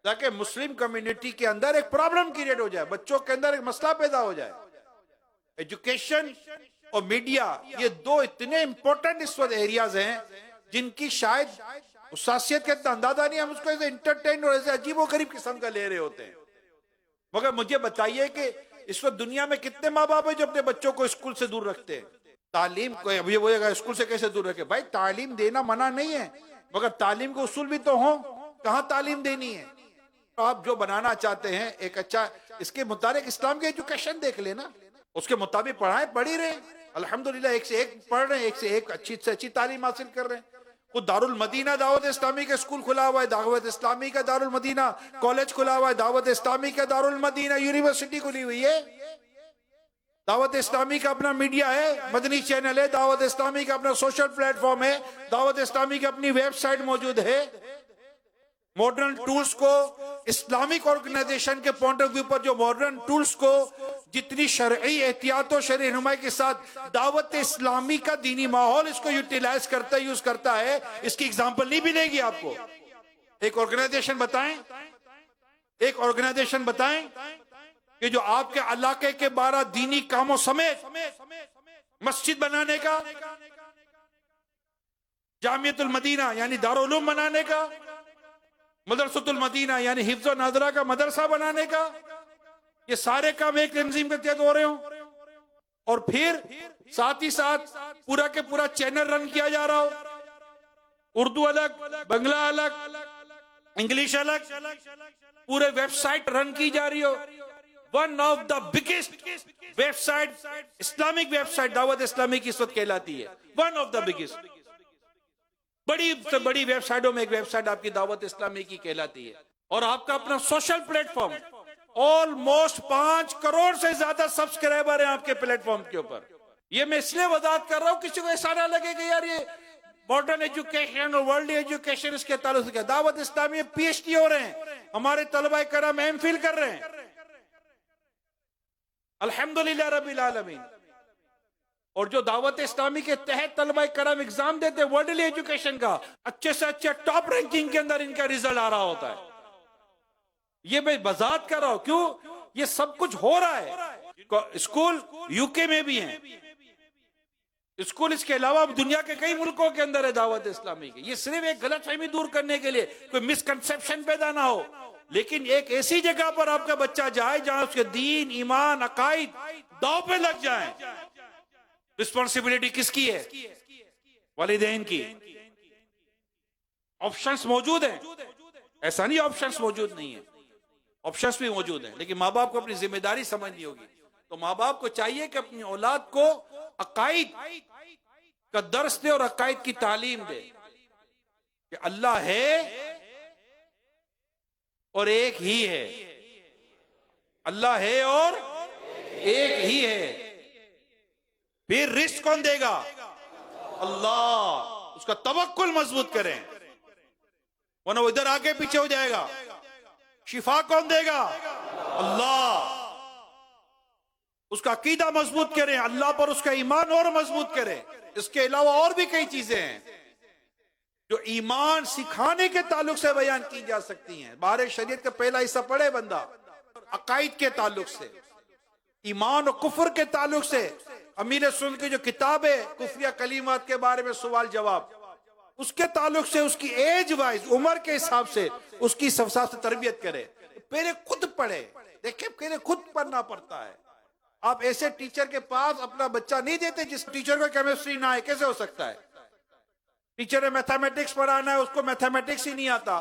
ताकि मुस्लिम कम्युनिटी के अंदर एक प्रॉब्लम क्रिएट हो जाए, बच्चों के अंदर एक मसला पैदा हो जाए। एजुकेशन और मीडिया ये दो इतने इंपॉर्टेंट इस वक्त एरियाज हैं जिनकी शायद हुसासियत का इतना अंदाजा नहीं, हम उसको ऐसे इंटरटेन और ऐसे अजीबोगरीब किस्म का ले रहे होते हैं। मगर मुझे बताइए कि इस वक्त दुनिया में कितने माँ बाप है जो अपने बच्चों को स्कूल से दूर रखते हैं। तालीम को अभी बोलेगा स्कूल से कैसे दूर रखे, भाई तालीम देना मना नहीं है, मगर तालीम के उसूल भी तो हो, कहाँ तालीम देनी है। तो आप जो बनाना चाहते हैं एक अच्छा, इसके मुताबिक इस्लाम की एजुकेशन देख लेना, उसके मुताबिक पढ़ाएं, पढ़ी रहे, अल्हम्दुलिल्लाह एक से एक पढ़ रहे हैं, एक से एक अच्छी से अच्छी तालीम हासिल कर रहे हैं। खुद दारुल मदीना दावत इस्लामी का स्कूल खुला हुआ है, दावत इस्लामी का दारुल मदीना कॉलेज खुला हुआ है, दावत इस्लामी का दारुल मदीना यूनिवर्सिटी खुली हुई है, दावत इस्लामी का अपना मीडिया है, मदनी चैनल है, दावत इस्लामी का अपना सोशल प्लेटफॉर्म है, दावत इस्लामी की अपनी वेबसाइट मौजूद है। मॉडर्न टूल्स को इस्लामिक ऑर्गेनाइजेशन के पॉइंट ऑफ व्यू पर जो मॉडर्न टूल्स को जितनी शरई एहतियात और शरई रहनुमाई के साथ दावत इस्लामी का दीनी माहौल इसको यूटिलाइज करता है, यूज करता है, इसकी एग्जांपल नहीं मिलेगी आपको। एक ऑर्गेनाइजेशन बताएं, एक ऑर्गेनाइजेशन बताएं कि जो आपके इलाके के 12 दीनी कामों समेत मस्जिद बनाने का, जामियतुल मदीना यानी दारुल उलूम बनाने का, मदरसतुल मदीना यानी हिफ्ज़ व नाज़रा का मदरसा बनाने का, ये सारे काम एक तंजीम के तहत हो रहे हो, और फिर साथ ही साथ पूरा के पूरा चैनल रन किया जा रहा हो, उर्दू अलग, बंगला अलग, इंग्लिश अलग, पूरे वेबसाइट रन की जा रही हो। One of the biggest website, Islamic website Dawat Islami की इस वक्त कहलाती है, वन ऑफ द बिगेस्ट, बड़ी से बड़ी वेबसाइटों में एक वेबसाइट आपकी दावत इस्लामी की कहलाती है। और आपका अपना सोशल प्लेटफॉर्म, ऑलमोस्ट 5 करोड़ से ज्यादा सब्सक्राइबर हैं आपके प्लेटफॉर्म के ऊपर। ये मैं इसलिए वजाहत कर रहा हूं, किसी को ऐसा ना लगे कि यार ये मॉडर्न एजुकेशन और वर्ल्ड एजुकेशन इसके ताल्लुक से। दावत इस्लामी में PhD हो रहे हैं, हमारे तलबा करम MPhil कर रहे हैं, अल्हम्दुलिल्लाह रब्बिल आलमीन। और जो दावत इस्लामी के तहत तलबा करम एग्जाम देते हैं वर्ल्ड एजुकेशन का, अच्छे से अच्छे टॉप रैंकिंग के अंदर इनका रिजल्ट आ रहा होता है। ये मैं वजाहत कर रहा हूं, क्यों ये सब कुछ हो रहा है। स्कूल यूके में भी हैं, स्कूल इसके अलावा दुनिया के कई मुल्कों के अंदर है दावत इस्लामी की। ये सिर्फ एक गलतफहमी दूर करने के लिए, कोई मिसकंसेप्शन पैदा ना हो, लेकिन एक ऐसी जगह पर आपका बच्चा जाए जहां उसके दीन, ईमान, अकाइद दांव पे लग जाए। रिस्पॉन्सिबिलिटी किसकी है? वालिदैन की। ऑप्शंस मौजूद हैं, ऐसा नहीं ऑप्शंस मौजूद नहीं है, ऑप्शंस भी मौजूद हैं, लेकिन माँ बाप को अपनी जिम्मेदारी समझनी होगी। तो माँ बाप को चाहिए कि अपनी औलाद को अकाइद का दर्स दे और अकाइद की तालीम दे कि अल्लाह है और एक ही है, अल्लाह है और एक ही है। फिर रिस्क कौन देगा? अल्लाह। उसका तवक्कुल मजबूत करें, वरना वो इधर आगे पीछे हो जाएगा। शिफा कौन देगा? अल्लाह। उसका अकीदा मजबूत करें, अल्लाह पर उसका ईमान और मजबूत करें। इसके अलावा और भी कई चीजें हैं जो ईमान सिखाने के ताल्लुक से बयान की जा सकती हैं। बाहर शरीयत का पहला हिस्सा पढ़े बंदा, अकायद के ताल्लुक से, ईमान और कुफर के ताल्लुक से अमीर सुन्नत की जो किताब है कुफरिया कलीमात के बारे में सवाल जवाब, उसके ताल्लुक से उसकी एज वाइज उम्र के हिसाब से उसकी हिसाब से तरबियत करे। पहले खुद पढ़े, देखे पहले खुद पढ़ना पड़ता है। आप ऐसे टीचर के पास अपना बच्चा नहीं देते जिस टीचर को केमिस्ट्री ना है, कैसे हो सकता है? टीचर ने मैथमेटिक्स पढ़ाना है, उसको मैथमेटिक्स ही नहीं आता।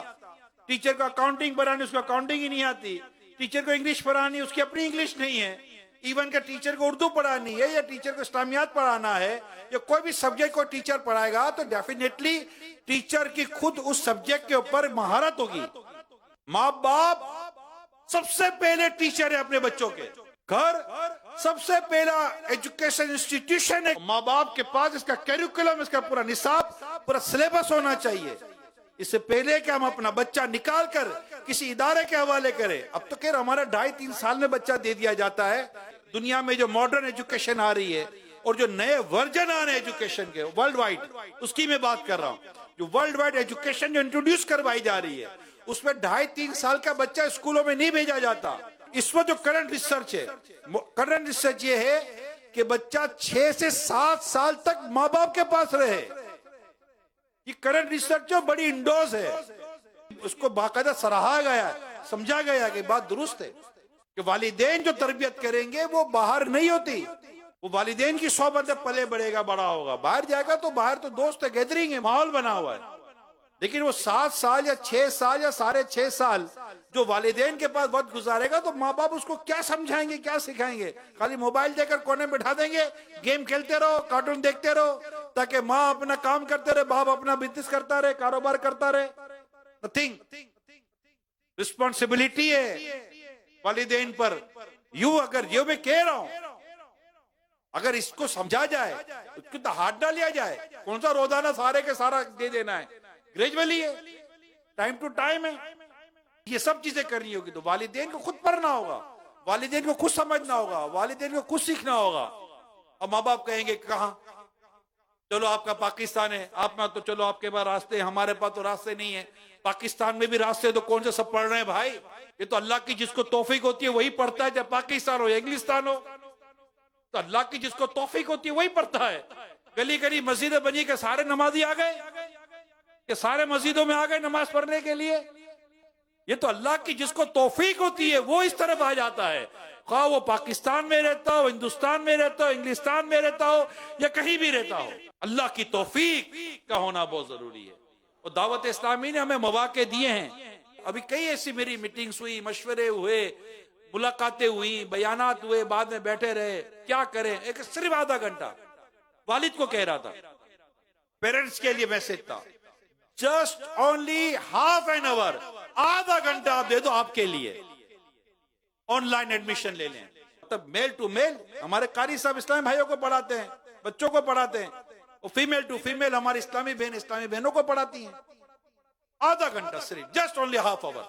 टीचर को अकाउंटिंग पढ़ानी, उसको अकाउंटिंग ही नहीं आती। टीचर को इंग्लिश पढ़ानी, उसकी अपनी इंग्लिश नहीं है। इवन के टीचर को उर्दू पढ़ानी है या टीचर को इस्लामियात पढ़ाना है या कोई भी सब्जेक्ट को टीचर पढ़ाएगा तो डेफिनेटली टीचर की खुद उस सब्जेक्ट के ऊपर महारत होगी। माँ बाप सबसे पहले टीचर है अपने बच्चों के। घर सबसे पहला एजुकेशन इंस्टीट्यूशन है। माँ बाप के पास इसका कैरिकुलम, इसका पूरा निसाब, पूरा सिलेबस होना चाहिए। इससे पहले कि हम अपना बच्चा निकाल कर किसी इदारे के हवाले करें। अब तो खैर हमारा 2.5-3 साल में बच्चा दे दिया जाता है। दुनिया में जो मॉडर्न एजुकेशन आ रही है और जो नए वर्जन आ रहे हैं एजुकेशन के वर्ल्ड वाइड, उसकी मैं बात कर रहा हूँ। जो वर्ल्ड वाइड एजुकेशन जो इंट्रोड्यूस करवाई जा रही है उसमें 2.5-3 साल का बच्चा स्कूलों में नहीं भेजा जाता। इसमें जो करंट रिसर्च है, करंट रिसर्च ये है कि बच्चा 6 से 7 साल तक माँ बाप के पास रहे। ये करंट रिसर्च जो बड़ी इंडोज है, उसको बाकायदा सराहा गया, समझा गया कि बात दुरुस्त है कि वालिदैन जो तरबियत करेंगे वो बाहर नहीं होती। वो वालिदैन की सोबत में पले बढ़ेगा, बड़ा होगा। बाहर जाएगा तो बाहर तो दोस्त है, गैदरिंग है, माहौल बना हुआ है। लेकिन वो 7 साल या 6 साल या 6.5 साल जो वालिदैन के पास वक्त गुजारेगा तो माँ बाप उसको क्या समझाएंगे, क्या सिखाएंगे? खाली मोबाइल देकर कोने में बिठा देंगे, गेम खेलते रहो, कार्टून देखते रहो, ताकि माँ अपना काम करते रहे, बाप अपना बिजनेस करता रहे, कारोबार करता रहे। नथिंग। रिस्पॉन्सिबिलिटी है वालिदैन पर। अगर ये मैं कह रहा हूं, अगर इसको समझा जाए, उसको तो हाथ डाल लिया जाए। कौन सा रोजाना सारे के सारा दे देना है? ग्रेजुअली है, टाइम टू टाइम है। ये सब चीजें करनी होगी तो वालिदैन को खुद पढ़ना होगा, वालिदैन को खुद समझना होगा, वालिदैन को खुद सीखना होगा। अब माँ बाप कहेंगे कहाँ, चलो आपका पाकिस्तान है, आप में तो चलो आपके पास रास्ते हैं, हमारे पास तो रास्ते नहीं है। पाकिस्तान में भी रास्ते तो कौन से सब पढ़ रहे हैं भाई? ये तो अल्लाह की जिसको तौफीक होती है वही पढ़ता है, चाहे पाकिस्तान हो या इंग्लिस्तान हो। तो अल्लाह की जिसको तौफीक होती है वही पढ़ता है। गली गली मस्जिदें बनी के सारे नमाजी आ गए, कि सारे मस्जिदों में आ गए नमाज पढ़ने के लिए। ये तो अल्लाह की जिसको तौफीक होती है वो इस तरफ आ जाता है। खा वो पाकिस्तान में रहता हो, हिंदुस्तान में रहता हो, इंग्लिस्तान में रहता हो या कहीं भी रहता हो, अल्लाह की तौफीक का होना बहुत जरूरी है। और दावत इस्लामी ने हमें मौके दिए हैं। अभी कई ऐसी मेरी मीटिंग्स हुई, मशवरे हुए, मुलाकातें हुई, बयानात हुए, बाद में बैठे रहे, क्या करें। एक सिर्फ आधा घंटा वालिद को कह रहा था, पेरेंट्स के लिए मैसेज था, just only half an hour, आधा घंटा आप दे दो आपके लिए, ऑनलाइन एडमिशन ले लें। तब मेल टू मेल हमारे कारी साहब इस्लामी भाइयों को पढ़ाते हैं, बच्चों को पढ़ाते हैं, और फीमेल टू फीमेल हमारी इस्लामी बहनों को पढ़ाती हैं। आधा घंटा सिर्फ, जस्ट ओनली हाफ आवर।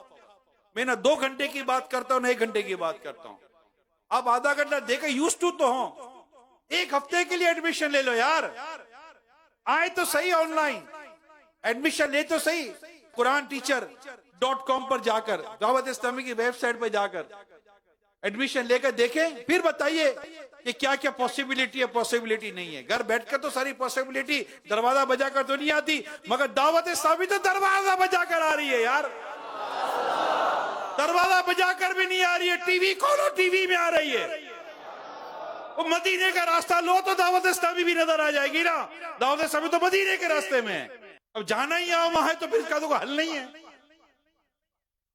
मैं ना 2 घंटे की बात करता हूं ना 1 घंटे की बात करता हूं। आप आधा घंटा देकर यूज टू तो हो। 1 हफ्ते के लिए एडमिशन ले लो यार, आए तो सही, ऑनलाइन एडमिशन ले तो सही। QuranTeacher.com पर जाकर, दावत इस्लामी की वेबसाइट पर जाकर एडमिशन लेकर देखें, फिर बताइए कि क्या क्या पॉसिबिलिटी है, पॉसिबिलिटी नहीं है। घर बैठकर तो सारी पॉसिबिलिटी दरवाजा बजाकर तो नहीं आती, मगर दावत इस्लामी तो दरवाजा बजाकर आ रही है यार। दरवाजा बजाकर भी नहीं आ रही है, टीवी खोलो टीवी में आ रही है। वो मदीने का रास्ता लो तो दावत इस्लामी भी नजर आ जाएगी ना। दावत इस्लामी तो मदीने के रास्ते में है, अब जाना ही वहां है तो फिर इसका तो हल नहीं है।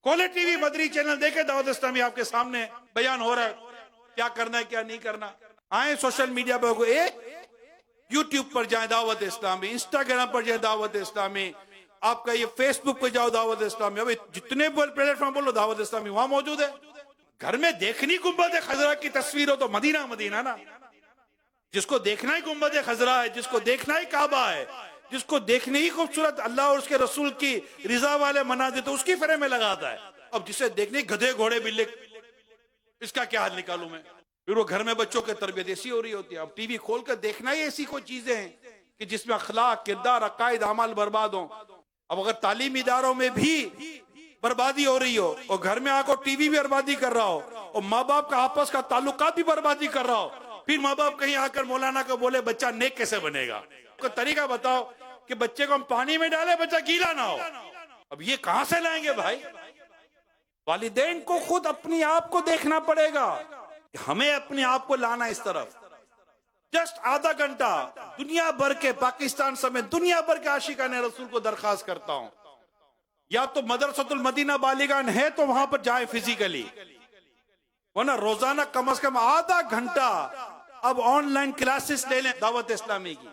खोले टीवी, मदरी चैनल देखे, दावत इस्लामी आपके सामने बयान हो रहा है, क्या करना है क्या नहीं करना। आए सोशल मीडिया पर, यूट्यूब पर जाए दावत इस्लामी, इंस्टाग्राम पर जाए दावत इस्लामी, आपका ये फेसबुक पे जाओ दावत इस्लामी, अभी जितने प्लेटफॉर्म बोलो दावत इस्लामी वहां मौजूद है। घर में देखनी गुंबद खजरा की तस्वीर हो तो मदीना मदीना ना। जिसको देखना ही गुंबद खजरा है, जिसको देखना ही काबा है, जिसको देखने ही खूबसूरत अल्लाह और उसके रसूल की रिजा वाले मना देते उसकी फ्रेम में लगाता है। अब जिसे देखने गधे घोड़े बिल्ले, इसका क्या हाल निकालूं मैं? फिर वो घर में बच्चों की तरबियत ऐसी हो रही होती है। अब टीवी खोल कर देखना ही ऐसी कोई चीजें हैं कि जिसमें अखलाक, किरदार, अकायद, अमाल बर्बाद हो। अब अगर तालीमी इदारों में भी बर्बादी हो रही हो और घर में आकर टीवी भी बर्बादी कर रहा हो और माँ बाप का आपस का ताल्लुकात भी बर्बादी कर रहा हो, फिर माँ बाप कहीं आकर मौलाना को बोले बच्चा नेक कैसे बनेगा? तो तरीका बताओ कि बच्चे को हम पानी में डाले बच्चा गीला ना हो। अब ये कहां से लाएंगे भाई? वालिदैन को खुद अपनी आप को देखना पड़ेगा, हमें अपने आप को लाना इस तरफ। जस्ट आधा घंटा दुनिया भर के, पाकिस्तान समेत दुनिया भर के आशिकाने रसूल को दरखास्त करता हूं, या तो मदरसतुल मदीना बालिगान है तो वहां पर जाए फिजिकली, वरना रोजाना कम से कम आधा घंटा अब ऑनलाइन क्लासेस ले लें दावत इस्लामी की,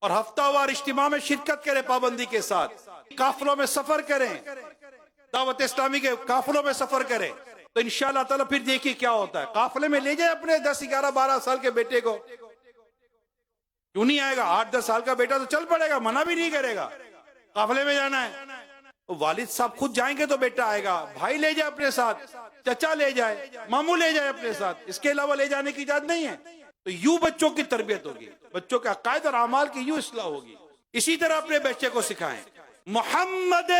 और हफ्तावार इज्तिमा में शिरकत करें पाबंदी के साथ, काफिलों में सफर करें, दावत इस्लामी के काफिलों में सफर करें, तो इंशाअल्लाह ताला फिर देखिए क्या होता है। काफिले में ले जाए अपने 10, 11, 12 साल के बेटे को, क्यों नहीं आएगा? 8, 10 साल का बेटा तो चल पड़ेगा, मना भी नहीं करेगा। काफिले में जाना है तो वालिद साहब खुद जाएंगे तो बेटा आएगा, भाई ले जाए अपने साथ, चचा ले जाए, मामू ले जाए अपने साथ, इसके अलावा ले जाने की इजाजत नहीं है। तो यूं बच्चों की तरबियत होगी, बच्चों के अकायद और अमाल की यूं इस्लाह होगी। इसी तरह अपने बच्चे को सिखाएं मोहम्मद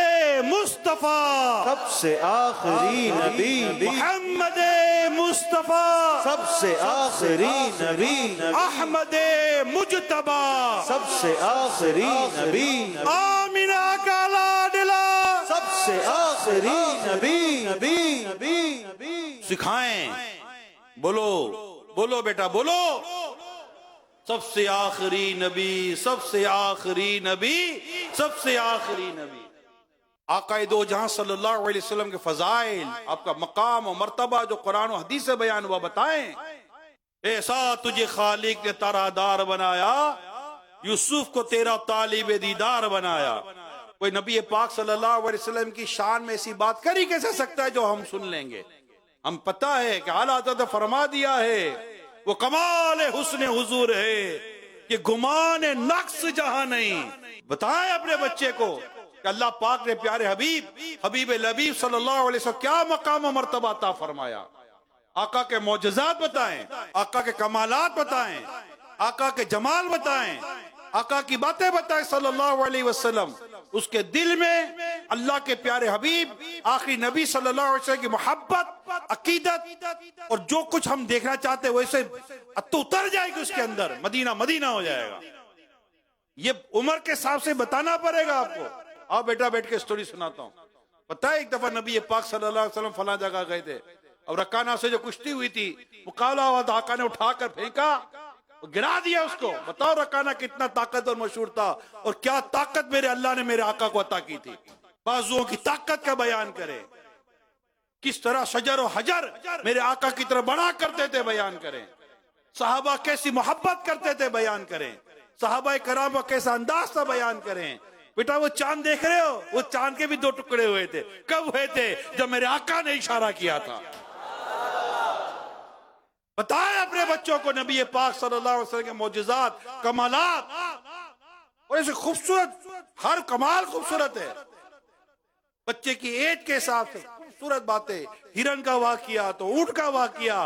मुस्तफा सबसे आखिरी नबी, मोहम्मद मुस्तफा सबसे आखिरी नबी, अहमद मुजतबा सबसे आखिरी नबी, आमिना का लाडला सबसे आखिरी नबी, नबी नबी नबी। सिखाएं, बोलो बोलो बेटा बोलो, सबसे आखिरी नबी, सबसे आखिरी नबी, सबसे आखिरी नबी। आकाए दो जहां सल्लल्लाहु अलैहि वसल्लम के फजाइल, आपका मकाम और मर्तबा जो कुरान और हदीस से बयान हुआ, बताएं। ऐसा तुझे खालिक ने तारादार बनाया, यूसुफ को तेरा तालिब दीदार बनाया। कोई नबी पाक सल्लल्लाहु अलैहि वसल्लम की शान में ऐसी बात कर ही कैसे सकता है जो हम सुन लेंगे? हम पता है कि आला हज़रत फरमा दिया है, वो कमाल हुस्न हुजूर है कि गुमान नक्स जहां नहीं। बताएं अपने बच्चे को कि अल्लाह पाक ने प्यारे हबीब लबीब सल्लल्लाहु अलैहि वसल्लम क्या मकाम और मर्तबा अता फरमाया। आका के मौजज़ात बताएं, आका के कमालात बताएं, आका के जमाल बताएं, आका की बातें बताएं सल्लल्लाहु अलैहि वसल्लम। उसके दिल में अल्लाह के प्यारे हबीब आखिरी नबी सल्लल्लाहु अलैहि वसल्लम की मोहब्बत, अकीदत और जो कुछ हम देखना चाहते हैं वैसे तो उतर जाएगी उसके अंदर, मदीना मदीना हो जाएगा। ये उम्र के हिसाब से बताना पड़ेगा आपको। आओ बेटा बैठ के स्टोरी सुनाता हूँ। पता है एक दफा नबी पाक सल्लल्लाहु अलैहि वसल्लम फला जगह गए थे और रकाना से जो कुश्ती हुई थी, मुकाबला हुआ था, आका ने उठाकर फेंका, गिरा दिया उसको। बताओ रकाना कितना ताकत और मशहूर था, और क्या ताकत मेरे अल्लाह ने मेरे आका को अता की थी। बाजुओं की ताकत का बयान करे, किस तरह शजर और हजर मेरे आका की तरह बड़ा करते थे बयान करें, सहाबा कैसी मोहब्बत करते थे बयान करें, सहाबा कराम का कैसा अंदाज था बयान करें। बेटा वो चांद देख रहे हो, वो चांद के भी 2 टुकड़े हुए थे। कब हुए थे? जब मेरे आका ने इशारा किया था। बताए अपने बच्चों को नबी पाक सल्लल्लाहु अलैहि वसल्लम के मौजज़ात, कमालात, और ऐसे खूबसूरत, हर कमाल खूबसूरत है। बच्चे की एज के हिसाब से खूबसूरत बातें, हिरन का वाकिया तो ऊंट का वाकिया,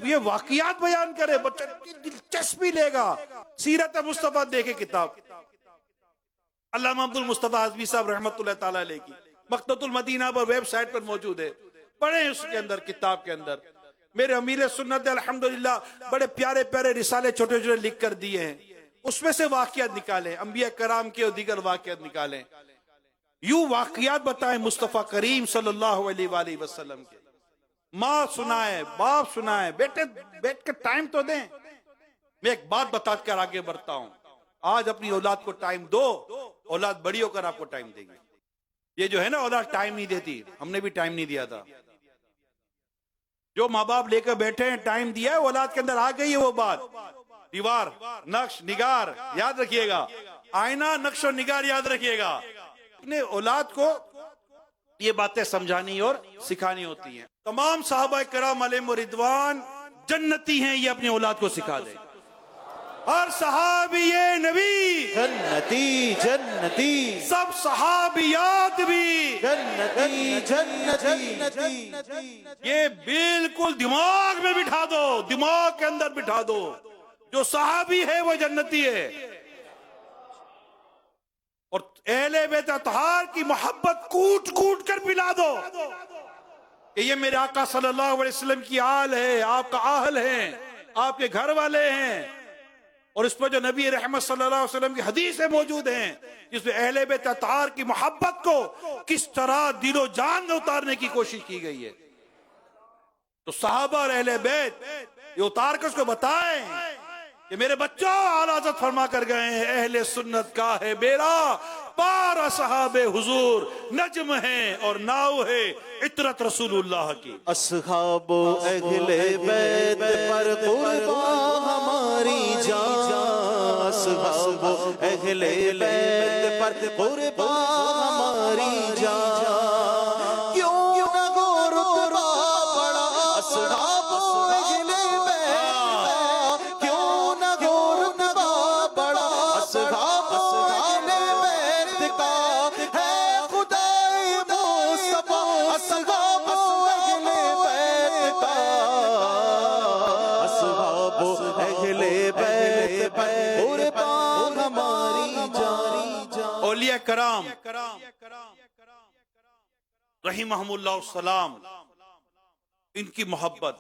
ये वाकियात बयान करे, बच्चा दिलचस्पी लेगा। सीरत मुस्तफा देखे किताब, अल्लामा अब्दुल मुस्तफा आज़मी साहब रहमतुल्लाह ताला अलैह की मकतबुल मदीना पर वेबसाइट पर मौजूद है, पढ़े उसके अंदर, किताब के अंदर मेरे अमीर सुन्नत अल्हम्दुलिल्लाह बड़े प्यारे प्यारे रिसाले छोटे छोटे लिख कर दिए हैं। उसमें से वाकियात निकाले, अंबिया कराम के और दीगर वाकियात निकाले, यूं वाकियात बताएं मुस्तफा करीम सल्लल्लाहु अलैहि वसल्लम के। माँ सुनाए, बाप सुनाए, बेटे बैठ के टाइम तो दें। मैं एक बात बताकर आगे बढ़ता हूं, आज अपनी औलाद को टाइम दो, औलाद बड़ी होकर आपको टाइम देगी। ये जो है ना औलाद टाइम नहीं देती, हमने भी टाइम नहीं दिया था। जो माँ बाप लेकर बैठे हैं, टाइम दिया है, औलाद के अंदर आ गई है वो बात। दीवार, नक्श, निगार याद रखिएगा, आईना, नक्श और निगार याद रखिएगा। अपने औलाद को ये बातें समझानी और सिखानी होती हैं। तमाम साहबा कराम अलैहिम रिदवान जन्नती हैं, ये अपनी औलाद को सिखा दे। हर सहाबिये नबी जन्नती जन्नती सब सहाबियात भी जन्नती जन्नती। ये बिल्कुल दिमाग में बिठा दो, दिमाग के अंदर बिठा दो, जो सहाबी है वो जन्नती है। और अहले बैत अतहार की मोहब्बत कूट कूट कर पिला दो कि ये मेरे आका सल्लल्लाहु अलैहि वसल्लम की आल है, आपका आहल है, आपके घर वाले हैं। और इस पर जो नबी रहमत सल्लल्लाहु अलैहि वसल्लम की हदीसें मौजूद हैं जिसमें अहले बैत अतहार की मोहब्बत को किस तरह दिलो जान में उतारने की कोशिश की गई है। तो सहाबा और अहले बैत ये उतार कर उसको बताएं कि मेरे बच्चों, आला हज़रत फरमा कर गए हैं, अहले सुन्नत का है बेड़ा, पारा सहाबे हुजूर नज्म है और नाव है इतरत रसूलुल्लाह की। अस्हाबो अहले बैत पर कुर्बान हमारी जान, अस्हाबो अहले बैत पर कुर्बान हमारी जान। क्यों न हो रुतबा बड़ा अस्हाबो अहले बैत, क्यों न हो रुतबा बड़ा अस्हाबो अहले बैत का है खुदाए मुस्तफा, अस्हाबो अहले बैत का, अस्हाबो अहले बैत पर कुर्बान हमारी जान। औलिया कराम रहीमहुमुल्लाह सलाम, इनकी मोहब्बत।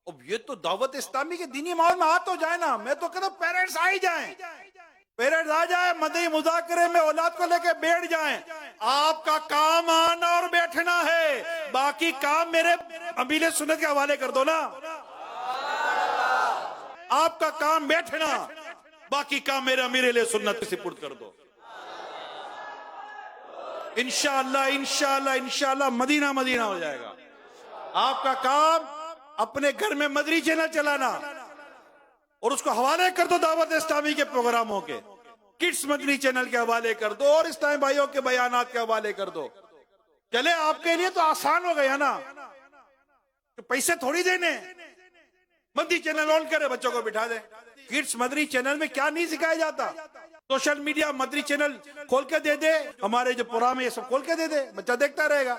अब ये तो दावत इस्लामी के दीनी माहौल में आ तो जाए ना। मैं तो कहता हूं पेरेंट्स आ ही जाएं, पेरेंट्स आ जाए, मदनी मुज़ाकरे में औलाद को लेके बैठ जाएं। आपका काम आना और बैठना है, बाकी काम मेरे अमीर सुन्नत के हवाले कर दो ना। आपका काम बैठना, बाकी काम मेरे अमीर सुन्नत के सुपुर्द कर दो। इंशाअल्लाह इंशाअल्लाह इंशाअल्लाह मदीना मदीना हो जाएगा। आपका काम अपने घर में मदरी चैनल चलाना और उसको हवाले कर दो दावत इस्लामी के प्रोग्रामों के, किड्स मदनी चैनल के हवाले कर दो और इस्लामी भाइयों के बयानात के हवाले कर दो। चले आपके लिए तो आसान हो गया ना, तो पैसे थोड़ी देने, मदनी चैनल ऑन करे, बच्चों को बिठा दे। किड्स मदनी चैनल में क्या नहीं सिखाया जाता? सोशल मीडिया मदनी चैनल खोल के दे दे, हमारे जो प्रोग्राम है ये सब खोल के दे दे, बच्चा देखता रहेगा,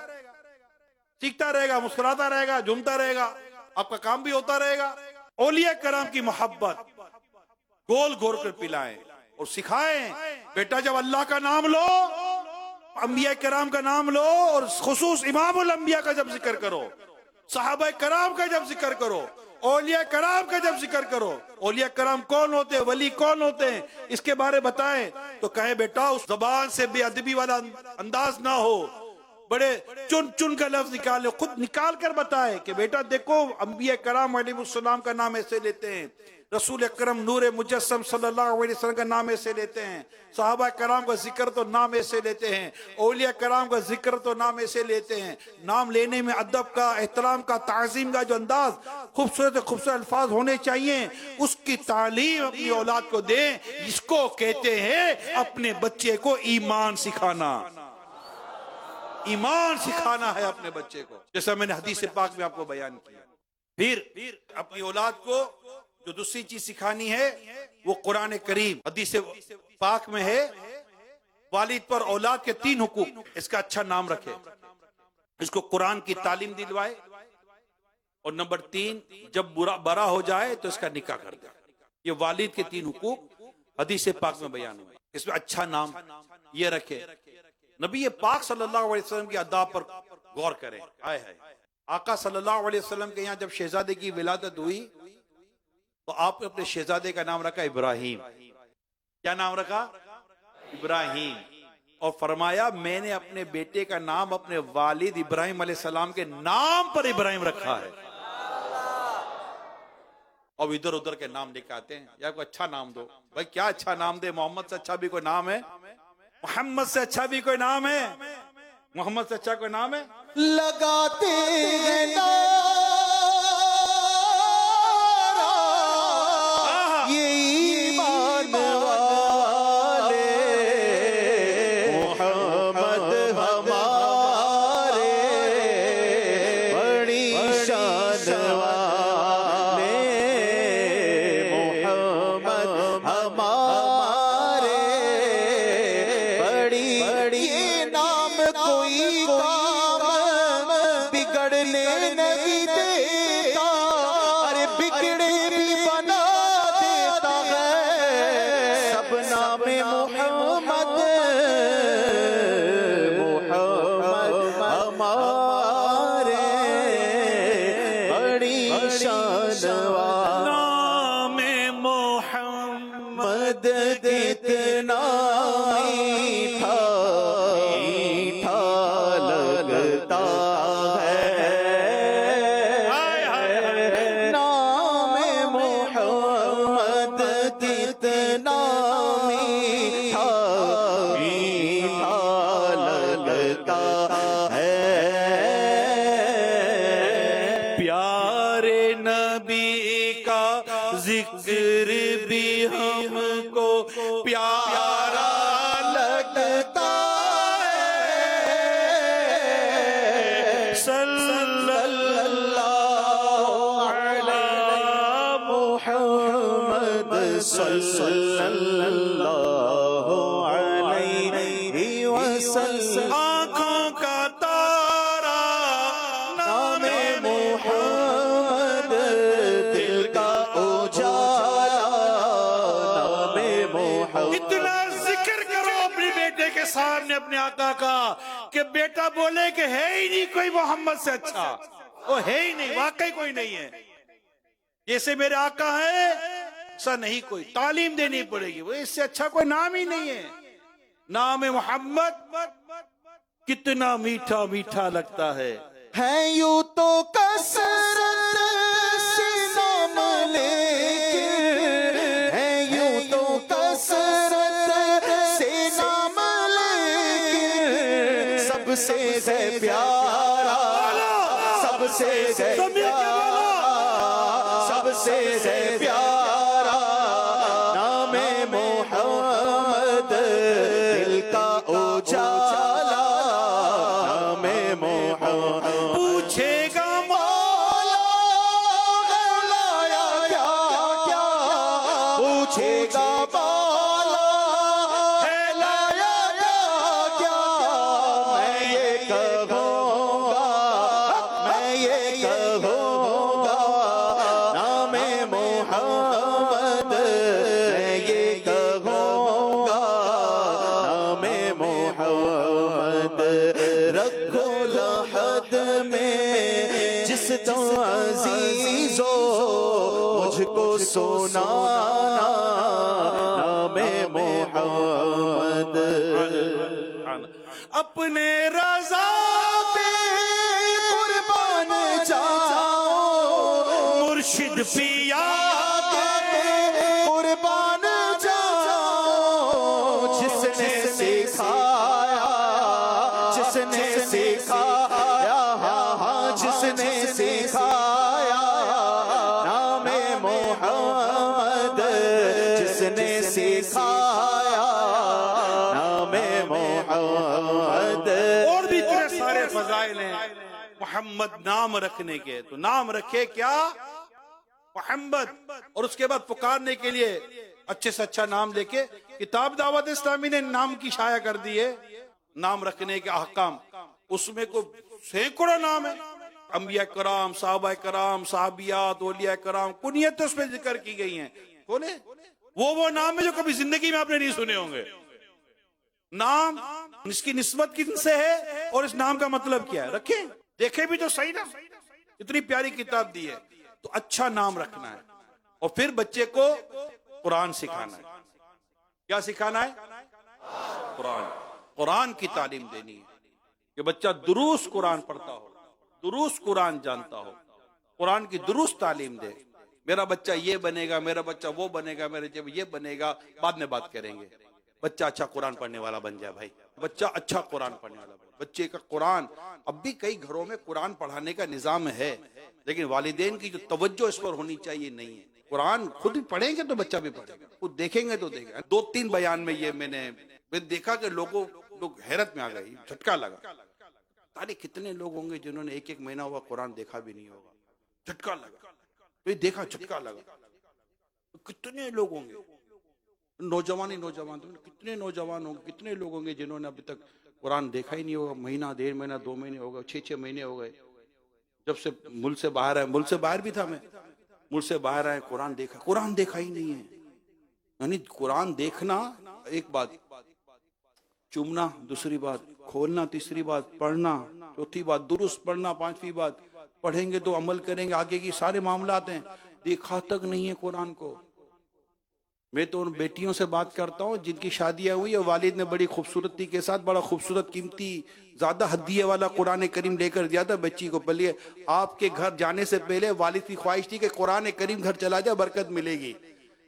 सीखता रहेगा, मुस्कुराता रहेगा, झूमता रहेगा, आपका काम भी होता रहेगा। औलिया कराम की मोहब्बत गोल गोल कर पिलाएं और सिखाएं। बेटा जब अल्लाह का नाम लो, अंबिया कराम का नाम लो और खुसूस इमामुल अंबिया का जब जिक्र करो, सहाबा कराम का जब जिक्र करो, औलिया कराम का जब जिक्र करो, औलिया कराम कौन होते हैं, वली कौन होते हैं, इसके बारे बताएं, तो कहे बेटा उस जबान से बेअदबी वाला अंदाज ना हो, बड़े चुन चुन का लफ्ज निकाले, खुद निकाल कर बताए कि बेटा देखो अंबिया कराम अलैहिस्सलाम का नाम ऐसे लेते हैं, रसूल अकरम नूर मुजस्सम सल्लल्लाहु अलैहि वसल्लम का नाम ऐसे लेते हैं, सहाबा कराम का जिक्र तो नाम ऐसे लेते हैं, औलिया कराम का जिक्र तो नाम ऐसे लेते हैं। नाम लेने में अदब का, एहतराम का, ताज़ीम का जो अंदाज, खूबसूरत खूबसूरत अल्फाज होने चाहिए, उसकी तालीम अपनी औलाद को दें। इसको कहते हैं अपने बच्चे को ईमान सिखाना। ईमान सिखाना है अपने बच्चे को, जैसा मैंने हदीस पाक में आपको बयान किया। फिर अपनी औलाद को जो दूसरी चीज सिखानी है वो कुरान करीम हदीस पाक में है, वालिद पर औलाद के 3 हुकूक, इसका अच्छा नाम रखे, इसको कुरान की तालीम दिलवाए, और नंबर 3 जब बड़ा हो जाए तो इसका निकाह कर दे। ये वालिद के 3 हुकूक हदीस पाक में बयान हुए। इसमें अच्छा नाम ये रखे, नबी पाक सल्लल्लाहु अलैहि वसल्लम की अदा पर गौर करें। आए है आका सल्लल्लाहु अलैहि वसल्लम के यहाँ जब शहजादे की विलादत हुई तो आपने अपने शहजादे का नाम रखा इब्राहिम। क्या नाम रखा? इब्राहिम। और फरमाया मैंने अपने बेटे का नाम अपने वालिद इब्राहिम अलैहिस्सलाम के नाम पर इब्राहिम रखा है। अब इधर उधर के नाम लेके आते हैं, या कोई अच्छा नाम दो। भाई क्या अच्छा नाम दे? मोहम्मद से अच्छा भी कोई नाम है? मोहम्मद से अच्छा भी कोई नाम है? मोहम्मद से अच्छा कोई नाम है? लगाते हैं नारा ये ईमान वाले, मोहम्मद हमारे बड़ी शान वाले, मोहम्मद काम बिगड़ने नहीं देता, अरे बिगड़े भी बना देता है। सब नाम मोहम्मद हमारे बड़ी शान नाम मोहम्मद मद कितना मीठा मीठा लगता है। नाम मोहम्मद कितना मीठा मीठा लगता है। प्यारे नबी का जिक्र भी हमको प्यारा लगता है। सल्लल्लाहु अलैहि मुहम्मद सल्लल्लाहु अलैहि वसल्लम। आंखों का तारा नाम मोहम्मद दिल का उजाला, नाम मोहम्मद। इतना जिक्र करो अपने बेटे के सामने अपने आका का कि बेटा बोले कि है ही नहीं कोई मोहम्मद से अच्छा, वो है ही नहीं, वाकई कोई नहीं है जैसे मेरे आका है, ऐसा नहीं कोई। तालीम देनी पड़ेगी, वो इससे अच्छा कोई नाम ही नहीं है। नाम मोहम्मद कितना मीठा मीठा लगता है। है यूं तो कसरत से नाम लेकिन, है यूं तो कसरत से नाम लेकिन, सबसे है प्यारा, सबसे है प्यारा, सबसे है प्यारा नाम मोहम्मद दिल का उजाला, नाम मोहम्मद। पूछेगा मौला लाया क्या क्या, पूछेगा मौला है लाया क्या क्या। मैं ये कहूँगा, मैं ये कहूँगा नाम मोहम्मद, मैं ये कहूँगा नाम मोहम्मद। रखो लहद में जिस तो अजीजो मुझको सुनाना नाम मोहम्मद। अपने रजा पे कुर्बान जाओ, मुर्शिद पिया पे कुर्बान जाओ। जिसने सिखाया, जिसने सिखाया, जिसने सिखाया नाम मोहम्मद, जिसने सिखाया नाम मोहम्मद। और भी इतने सारे फजाइल हैं मोहम्मद नाम रखने के। तो नाम रखे क्या? मोहम्मद। और उसके बाद पुकारने के लिए अच्छे से अच्छा नाम लेके किताब दावत इस्लामी ने नाम की शाया कर दी है, नाम रखने के अहकाम। उसमें को सैकड़ों नाम है, अंबिया कराम, साहबा कराम, साहबियात, औलिया कराम, कुनियत उसमें जिक्र की गई हैं। बोले वो नाम है जो कभी जिंदगी में आपने नहीं सुने होंगे। नाम इसकी निस्बत किनसे है और इस नाम का मतलब क्या है, रखें, देखे भी तो सही ना। इतनी प्यारी किताब दी है, तो अच्छा नाम रखना है। और फिर बच्चे को कुरान सिखाना है। क्या सिखाना है? कुरान। कुरान की तालीम देनी है कि बच्चा दुरूस्त कुरान पढ़ता हो, दुरूस्त कुरान जानता हो, कुरान की दुरूस्त तालीम दे। मेरा बच्चा ये बनेगा, मेरा बच्चा वो बनेगा, मेरे जब ये बनेगा, बाद में बात करेंगे। बच्चा अच्छा कुरान पढ़ने वाला बन जाए भाई, बच्चा अच्छा कुरान पढ़ने वाला बन। बच्चे का कुरान, अब भी कई घरों में कुरान पढ़ाने का निजाम है, लेकिन वालिदैन की जो तवज्जो इस पर होनी चाहिए नहीं है। कुरान खुद भी पढ़ेंगे तो बच्चा भी पढ़ेगा, खुद देखेंगे तो देखेगा। 2-3 बयान में ये मैंने देखा कि लोग हैरत में आ गए, झटका लगा। ताली कितने लोग होंगे जिन्होंने 1-1 महीना हुआ कुरान देखा भी नहीं होगा, झटका लगा। तो देखा, झटका लगा। कितने लोग होंगे, नौजवान, कितने नौजवान होंगे, कितने लोग होंगे जिन्होंने अभी तक कुरान देखा ही नहीं होगा, महीना, 1.5 महीना, 2 महीने हो गए, 6 महीने हो गए जब से मुल्क से बाहर आए। मुल्क से बाहर भी था मैं, मुल्क से बाहर आए, कुरान देखा ही नहीं है। यानी कुरान देखना एक बात, चूमना दूसरी बात, खोलना तीसरी बात, पढ़ना चौथी बात, दुरुस्त पढ़ना पांचवी बात। पढ़ेंगे तो अमल करेंगे, आगे की सारे मामला आते हैं। देखा तक नहीं है कुरान को। मैं तो उन बेटियों से बात करता हूँ जिनकी शादियां हुई और वालिद ने बड़ी खूबसूरती के साथ बड़ा खूबसूरत कीमती ज्यादा हदिये वाला कुरान करीम लेकर दिया था बच्ची को। पहले आपके घर जाने से पहले वालिद की ख्वाहिश थी कि कुरान करीम घर चला जाए, बरकत मिलेगी।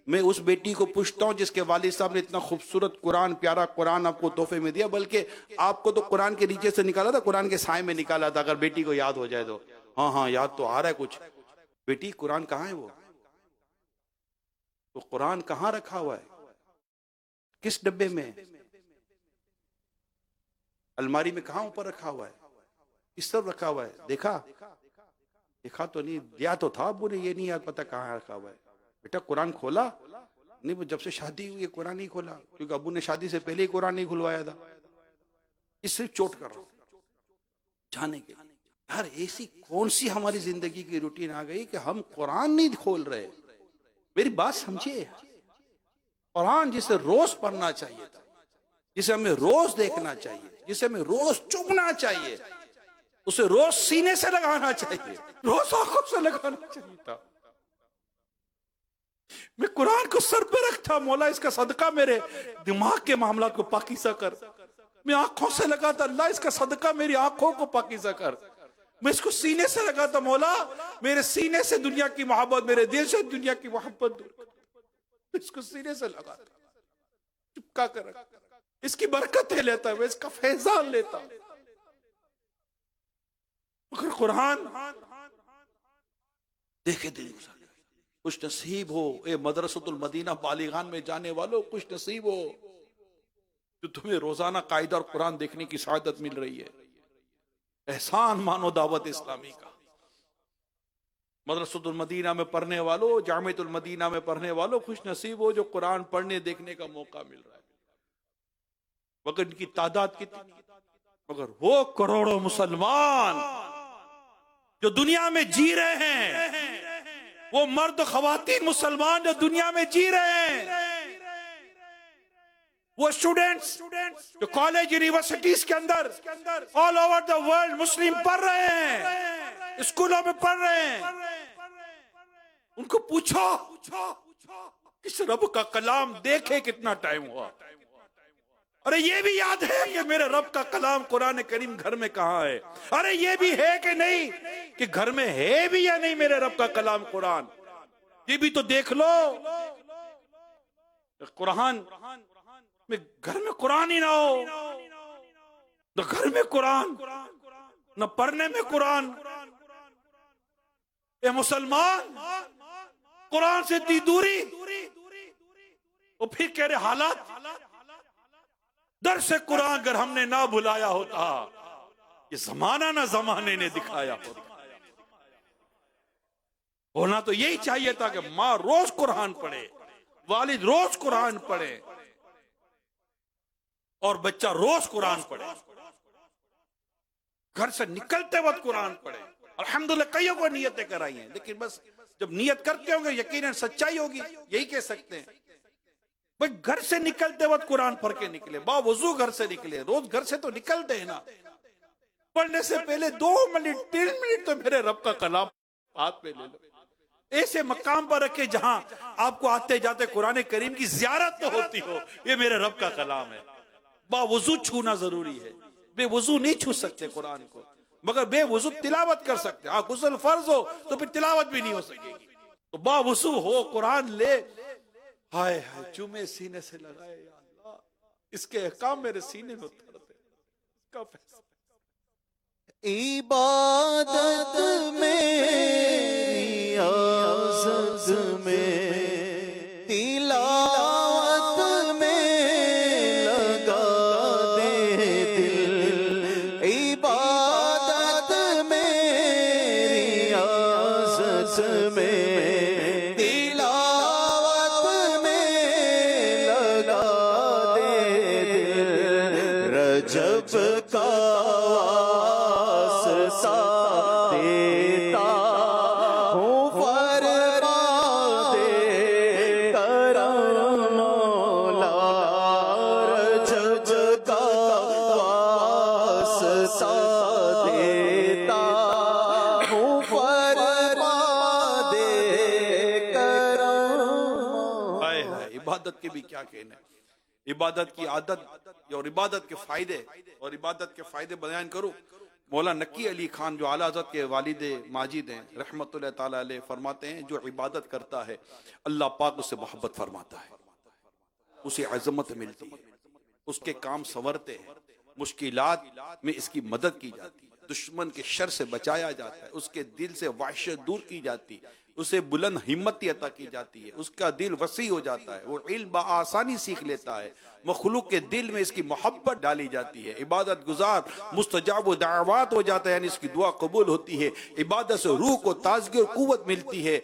मैं उस बेटी को पूछता हूँ जिसके वालिद साहब ने इतना खूबसूरत कुरान, प्यारा कुरान आपको तोहफे में दिया, बल्कि आपको तो कुरान के नीचे से निकाला था, कुरान के साए में निकाला था। अगर बेटी को याद हो जाए तो हाँ याद तो आ रहा है कुछ। बेटी कुरान कहाँ है? वो तो कुरान कहाँ रखा हुआ है? किस डब्बे में? अलमारी में कहाँ ऊपर रखा हुआ है? किस तरफ रखा हुआ है? देखा तो नहीं, दिया तो था अब्बू ने, ये नहीं याद पता कहाँ रखा हुआ है। बेटा कुरान खोला नहीं? वो जब से शादी हुई है कुरान नहीं खोला, क्योंकि अब्बू ने शादी से पहले ही कुरान नहीं खुलवाया था। इससे चोट कर रहा हूं जाने के। यार ऐसी कौन सी हमारी जिंदगी की रूटीन आ गई कि हम कुरान नहीं खोल रहे? मेरी बात समझिए। कुरान जिसे रोज पढ़ना चाहिए था, जिसे हमें रोज देखना चाहिए, जिसे हमें रोज चुभना चाहिए, उसे रोज सीने से लगाना चाहिए, रोज आंखों से लगाना चाहिए था। मैं कुरान को सर पे रखता, मौला इसका सदका मेरे दिमाग के मामला को पाकीज़ा कर। मैं आंखों से लगाता, अल्लाह इसका सदका मेरी आंखों को पाकीज़ा कर। मैं इसको सीने से लगाता, मौला मेरे सीने से दुनिया की मोहब्बत, मेरे दिल से दुनिया की मोहब्बत दूर कर। इसको सीने से लगाता, चुपका कर रखता, इसकी बरकतें लेता, मैं इसका फैजान लेता। मगर कुरान देखे दिन गुजर गए। कुछ नसीब हो ए मदरसतुल मदीना बालिगान में जाने वालों, कुछ नसीब हो जो तुम्हें रोजाना कायदा और कुरान देखने की सआदत मिल रही है। एहसान मानो दावत इस्लामी का। मदरसतुल मदीना में पढ़ने वालों, जामिअतुल मदीना में पढ़ने वालों, खुश नसीब हो जो कुरान पढ़ने देखने का मौका मिल रहा है। मगर इनकी तादाद कितनी? मगर वो करोड़ों मुसलमान जो दुनिया में जी रहे हैं, वो मर्द खवातीन मुसलमान जो दुनिया में जी रहे हैं, वो स्टूडेंट्स जो कॉलेज यूनिवर्सिटीज के अंदर ऑल ओवर द वर्ल्ड मुस्लिम पढ़ रहे हैं, स्कूलों में पढ़ रहे हैं, उनको पूछो किस रब का कलाम देखे कितना टाइम हुआ? अरे ये भी याद है कि मेरे रब का कलाम कुरान करीम घर में कहाँ है? अरे ये भी है कि नहीं कि घर में है भी या नहीं मेरे रब का कलाम कुरान? ये भी तो देख लो। कुरान में घर में कुरान ही ना हो, न घर में कुरान, न पढ़ने में कुरान। ए मुसलमान, कुरान से इतनी दूरी, और फिर कह रहे हालात। दर्स कुरान अगर हमने ना भुलाया होता, ये जमाना ना जमाने ने दिखाया होता। होना तो यही चाहिए था कि माँ रोज कुरान पढ़े, वालिद रोज कुरान पढ़े और बच्चा रोज कुरान पढ़े, घर से निकलते वक्त कुरान पढ़े। अल्हम्दुलिल्लाह कईयों को नियतें कराई हैं, लेकिन बस जब नियत करते होंगे यकीनन सच्चाई होगी, यही कह सकते हैं। भाई घर से निकलते वक्त कुरान पढ़ के निकले, बावजू घर से निकले, रोज घर से तो निकलते हैं ना। पढ़ने से पहले 2 मिनट 3 मिनट तो मेरे रब का कलाम हाथ में ले लो। ऐसे मकाम पर रखे जहां आपको आते जाते कुरान करीम की जियारत तो होती हो, ये मेरे रब का कलाम है। बावजू छूना जरूरी है, बेवजू नहीं छू सकते कुरान को, मगर बेवजू तिलावत कर सकते। हाँ गुस्ल फर्ज हो तो फिर तिलावत भी नहीं हो सकेगी। तो बावजू हो कुरान ले, हाय हाय चूमे सीने से लगाए, या अल्लाह इसके अहकाम मेरे सीने में उतरते। इसका फैसला इबादत में, रियाज़त में, तिलावत में लगा दे दिल। इबादत में, रियाज़त में, तिलावत में लगा दे दिल। रजब देता हूँ फरमा दे करम मौला रजब का वास्ता देता हूँ फरमा दे करम। हाय हाय, इबादत के भी क्या कहने, इबादत की आदत और इबादत के फायदे बयान करूं। मौला नकी अली खान जो आला हज़रत के वालिद माजिद हैं रहमतुल्लाह ताला अलैह फरमाते हैं, जो इबादत करता है अल्लाह पाक उससे मोहब्बत फरमाता है, उसे अज़मत मिलती है, उसके काम संवरते हैं, मुश्किलात में इसकी मदद की जाती है, दुश्मन के शर से बचाया जाता है, उसके दिल से वहशत दूर की जाती है, उसे बुलंद हिम्मत अता की जाती है, उसका दिल वसी हो जाता है, वो इल्म बआसानी सीख लेता है, मखलूक के दिल में इसकी मोहब्बत डाली जाती है, इबादत गुजार मुस्तजाब दावत हो जाता है, यानी इसकी दुआ कबूल होती है। इबादत से रूह को ताजगी और कुव्वत मिलती है।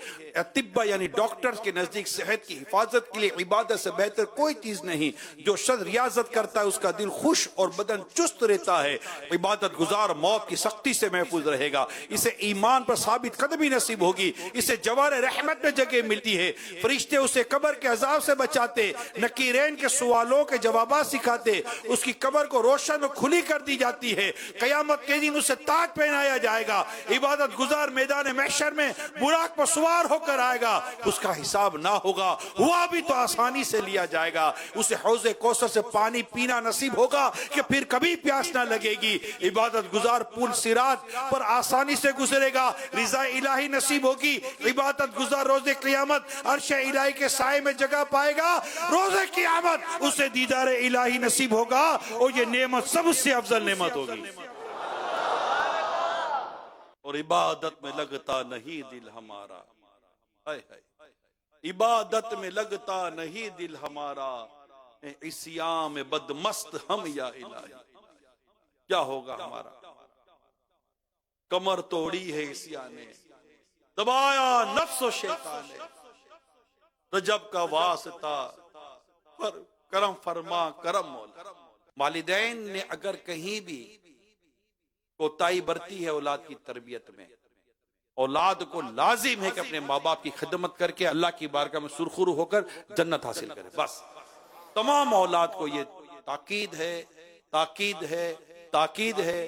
तिब्बा यानी डॉक्टर्स के नजदीक सेहत की हिफाजत के लिए इबादत से बेहतर कोई चीज नहीं। जो शख्स रियाजत करता है उसका दिल खुश और बदन चुस्त रहता है। इबादत गुजार मौत की सख्ती से महफूज रहेगा, इसे ईमान पर साबित कदमी नसीब होगी, इसे जवार रहमत में जगह मिलती है, फरिश्ते उसे कब्र के अजाब से बचाते, नकीरैन के सवालों के जवाब सिखाते, उसकी कब्र को रोशन और खुली कर दी जाती है, कयामत के दिन उसे ताज पहनाया जाएगा। इबादत गुजार मैदान महशर में बुराक पर सवार होकर आएगा, उसका हिसाब ना होगा, हुआ भी तो आसानी से लिया जाएगा, उसे हौज़े कौसर से पानी पीना नसीब होगा कि फिर कभी प्यास ना लगेगी। इबादत गुजार पुल सिरात पर आसानी से गुजरेगा, रिज़ा इलाही नसीब होगी। इबादत गुजार रोज़े क़यामत अर्श इलाही के साए में जगह पाएगा, रोज़े क़यामत उसे दीदार इलाही नसीब होगा और ये नेमत सबसे अफजल नेमत होगी। और इबादत में लगता नहीं दिल हमारा, हाय हाय, इबादत में लगता नहीं दिल हमारा, इस्याम में बदमस्त हम या इलाही। क्या होगा हमारा? कमर तोड़ी है इस्या ने, दबाया नफ्स और शैतान ने, रजब का वास्ता पर करम फरमा करम मौला। वालिदैन ने अगर कहीं भी कोताही बरती है औलाद की तरबियत में, औलाद को लाजिम है कि अपने माँ बाप की खिदमत करके अल्लाह की बारगाह में सुरखुरू होकर जन्नत हासिल करे। बस तमाम औलाद को ये ताकीद है, ताकीद है, ताकीद है।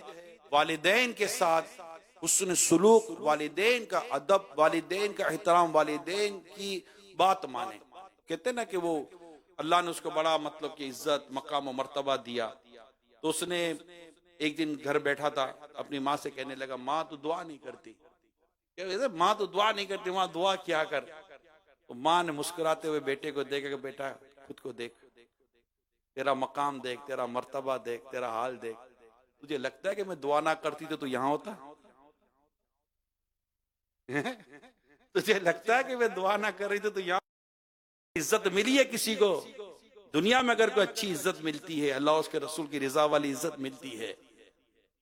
वालिदैन के साथ हुस्न सुलूक, वालिदैन का अदब, वालिदैन का एहतराम, वालिदैन की बात माने। कहते ना कि वो अल्लाह ने उसको बड़ा मतलब कि इज्जत मकाम और मर्तबा दिया, तो उसने एक दिन घर बैठा था, अपनी माँ से कहने लगा, माँ तो दुआ नहीं करती। क्या माँ तो दुआ नहीं करती, वहां दुआ क्या कर। तो माँ ने मुस्कुराते हुए बेटे को देखा कि बेटा खुद को देख, तेरा मकाम देख, तेरा मर्तबा देख, तेरा हाल देख। तुझे लगता है कि मैं दुआ ना करती तो तू यहां होता? तुझे लगता है कि मैं दुआ ना कर रही तो यहाँ इज्जत मिली है किसी को? दुनिया में अगर कोई अच्छी इज्जत मिलती है, अल्लाह उसके रसूल की रिजा वाली इज्जत मिलती है,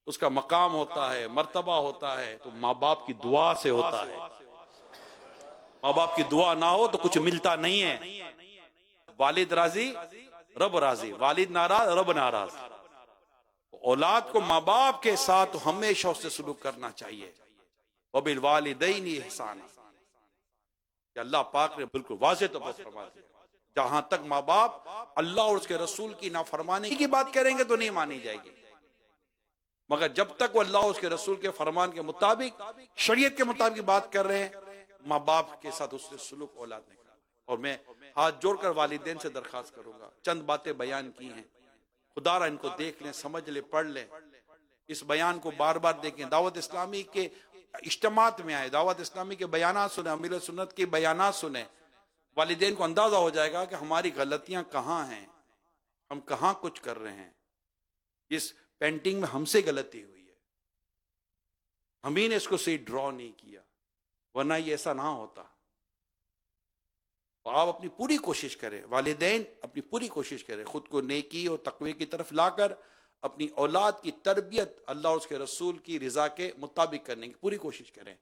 उसका मकाम होता है, मर्तबा होता है, तो माँ बाप की दुआ से होता है। माँ बाप की दुआ ना हो तो कुछ मिलता नहीं है। वालिद राजी रब राजी, वालिद नाराज रब नाराज। औलाद को माँ बाप के साथ हमेशा उससे सलूक करना चाहिए। वबिल वालिदैनि इहसाना, अल्लाह पाक ने बिल्कुल वाज़ेह तौर पर फरमा दिया। जहां तक माँ बाप अल्लाह और उसके रसूल की नाफरमानी की बात करेंगे तो नहीं मानी जाएगी, मगर जब तक वो अल्लाह और उसके रसूल के फरमान के मुताबिक, शरीयत के मुताबिक बात कर रहे हैं, माँ बाप के साथ उससे सलूक औलाद ने करा। और मैं हाथ जोड़कर वालिदैन से दरखास्त करूंगा, चंद बातें बयान की हैं, खुदारा इनको देख लें, समझ लें, पढ़ लें, इस बयान को बार बार देखें। दावत इस्लामी के इज्तिमात में आए, दावत इस्लामी के बयानात सुने, अमीर सुन्नत के बयानात सुने, वालिदैन को अंदाजा हो जाएगा कि हमारी गलतियां कहाँ हैं, हम कहाँ कुछ कर रहे हैं, इस पेंटिंग में हमसे गलती हुई है, हम ही ने इसको सही ड्रॉ नहीं किया, वरना ये ऐसा ना होता। तो आप अपनी पूरी कोशिश करें, वालिदैन अपनी पूरी कोशिश करें, खुद को नेकी और तकवे की तरफ लाकर अपनी औलाद की तरबियत अल्लाह और उसके रसूल की रिजा के मुताबिक करने की पूरी कोशिश करें।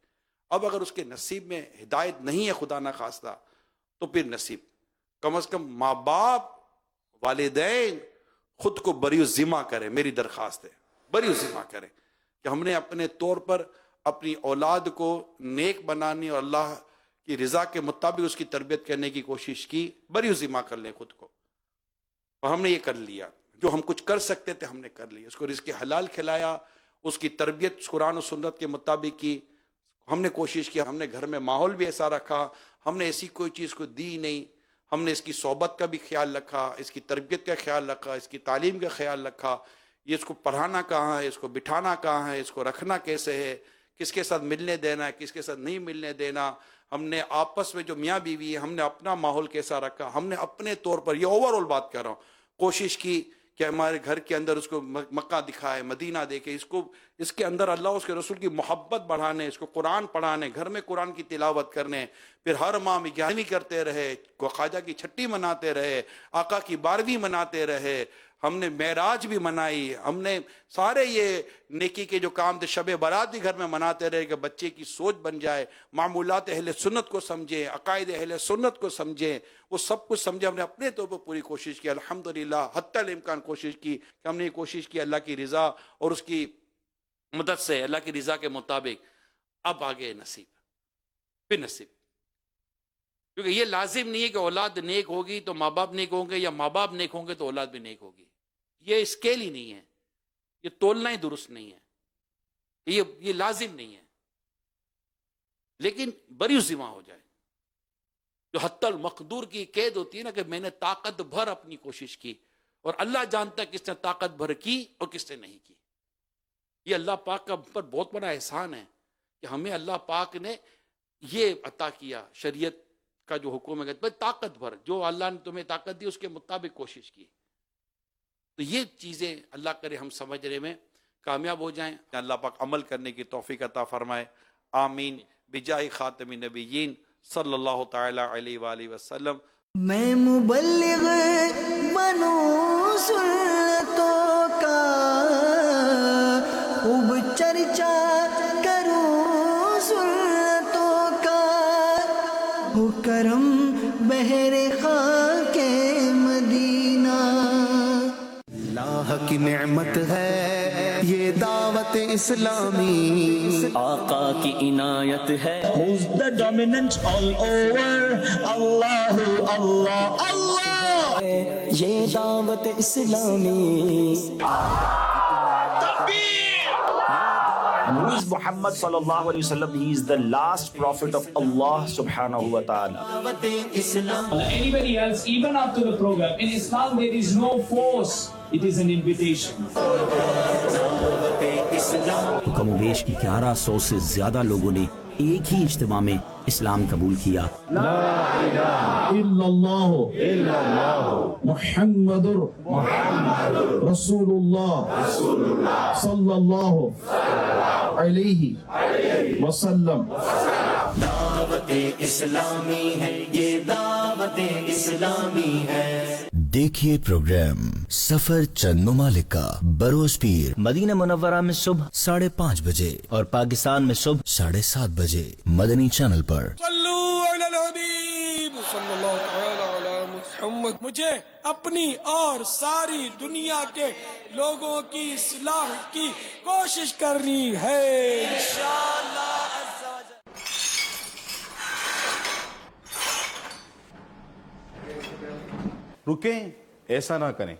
अब अगर उसके नसीब में हिदायत नहीं है, खुदा ना खास्ता, तो फिर नसीब कम से कम माँ बाप वालिदैन खुद को बरी ज़िम्मा करें, मेरी दरखास्त है, बरी ज़िम्मा करें। कि हमने अपने तौर पर अपनी औलाद को नेक बनाने और अल्लाह की रजा के मुताबिक उसकी तरबियत करने की कोशिश की। बरी ज़िम्मा कर लें खुद को, और हमने ये कर लिया। जो हम कुछ कर सकते थे हमने कर लिया। उसको रिज़्क़ हलाल खिलाया, उसकी तरबियत कुरान और सुन्नत के मुताबिक की। हमने कोशिश की, हमने घर में माहौल भी ऐसा रखा, हमने ऐसी कोई चीज़ को दी नहीं। हमने इसकी सोबत का भी ख्याल रखा, इसकी तरबियत का ख्याल रखा, इसकी तालीम का ख्याल रखा। ये इसको पढ़ाना कहाँ है, इसको बिठाना कहाँ है, इसको रखना कैसे है, किसके साथ मिलने देना है, किसके साथ नहीं मिलने देना। हमने आपस में जो मियाँ बीवी है, हमने अपना माहौल कैसा रखा। हमने अपने तौर पर, ये ओवरऑल बात कर रहा हूँ, कोशिश की कि हमारे घर के अंदर उसको मक्का दिखाए, मदीना देखे, इसको इसके अंदर अल्लाह उसके रसूल की मोहब्बत बढ़ाने, इसको कुरान पढ़ाने, घर में कुरान की तिलावत करने। फिर हर माह में 11वीं करते रहे, ख्वाजा की छठी मनाते रहे, आका की 12वीं मनाते रहे। हमने मेराज भी मनाई। हमने सारे ये नेकी के जो काम थे, शब बारात भी घर में मनाते रहे कि बच्चे की सोच बन जाए, मामूलात अहले सुन्नत को समझे, अकायद अहले सुन्नत को समझे, वो सब कुछ समझे। हमने अपने तौर पर पूरी कोशिश की, अल्हम्दुलिल्लाह हत्तल इम्कान कोशिश की कि हमने कोशिश की अल्लाह की रज़ा और उसकी मदद से, अल्लाह की रज़ा के मुताबिक। अब आगे नसीब, फिर नसीब, क्योंकि ये लाजिम नहीं है कि औलाद नेक होगी तो माँ बाप नेक होंगे, या माँ बाप नेक होंगे तो औलाद भी नेक होगी। ये स्केल ही नहीं है, ये तोलना ही दुरुस्त नहीं है, ये लाजिम नहीं है। लेकिन बरी ज़िम्मा हो जाए, जो हत्तल मकदूर की कैद होती है ना, कि मैंने ताकत भर अपनी कोशिश की, और अल्लाह जानता है किसने ताकत भर की और किसने नहीं की। ये अल्लाह पाक का पर बहुत बड़ा एहसान है कि हमें अल्लाह पाक ने ये अता किया, शरीयत का जो हुक्म है, ताकत भर, जो अल्लाह ने तुम्हें ताकत दी उसके मुताबिक कोशिश की। तो ये चीज़ें अल्लाह करे हम समझने में कामयाब हो जाएं। अल्लाह पाक अमल करने की तौफीक अता फरमाए। आमीन बिजाही खातमी नबीयीन सल्लल्लाहु तआला अलैहि वसल्लम। मैं मुबल्लिग बनूं सुन्नतों का, खूब चर्चा करूं सुन्नतों का, हो करम बहरे खाके मदीना। अल्लाह की नेमत है ये दावत इस्लामी, आका की इनायत है। Who's the dominant all over? Allahu Allah Allah. ये Dawat Islami. And who is Muhammad sallallahu alaihi wasallam? He is the last prophet of Allah subhanahu wa ta'ala. Anybody else, even after the program. In Islam, there is no force. It is an invitation. कमोबेश 1100 से ज्यादा लोगों ने एक ही इज्तिमा में इस्लाम कबूल किया। Muhammadur Rasulullah sallallahu alaihi wasallam. Dawat Islami है, ये दावत इस्लामी है। देखिए प्रोग्राम सफर चंद ममालिक का बरोज पीर मदीना मुनव्वरा में सुबह 5:30 बजे और पाकिस्तान में सुबह 7:30 बजे मदनी चैनल पर। मुझे अपनी और सारी दुनिया के लोगों की इस्लाह की कोशिश करनी है इंशाअल्लाह। रुकें, ऐसा ना करें।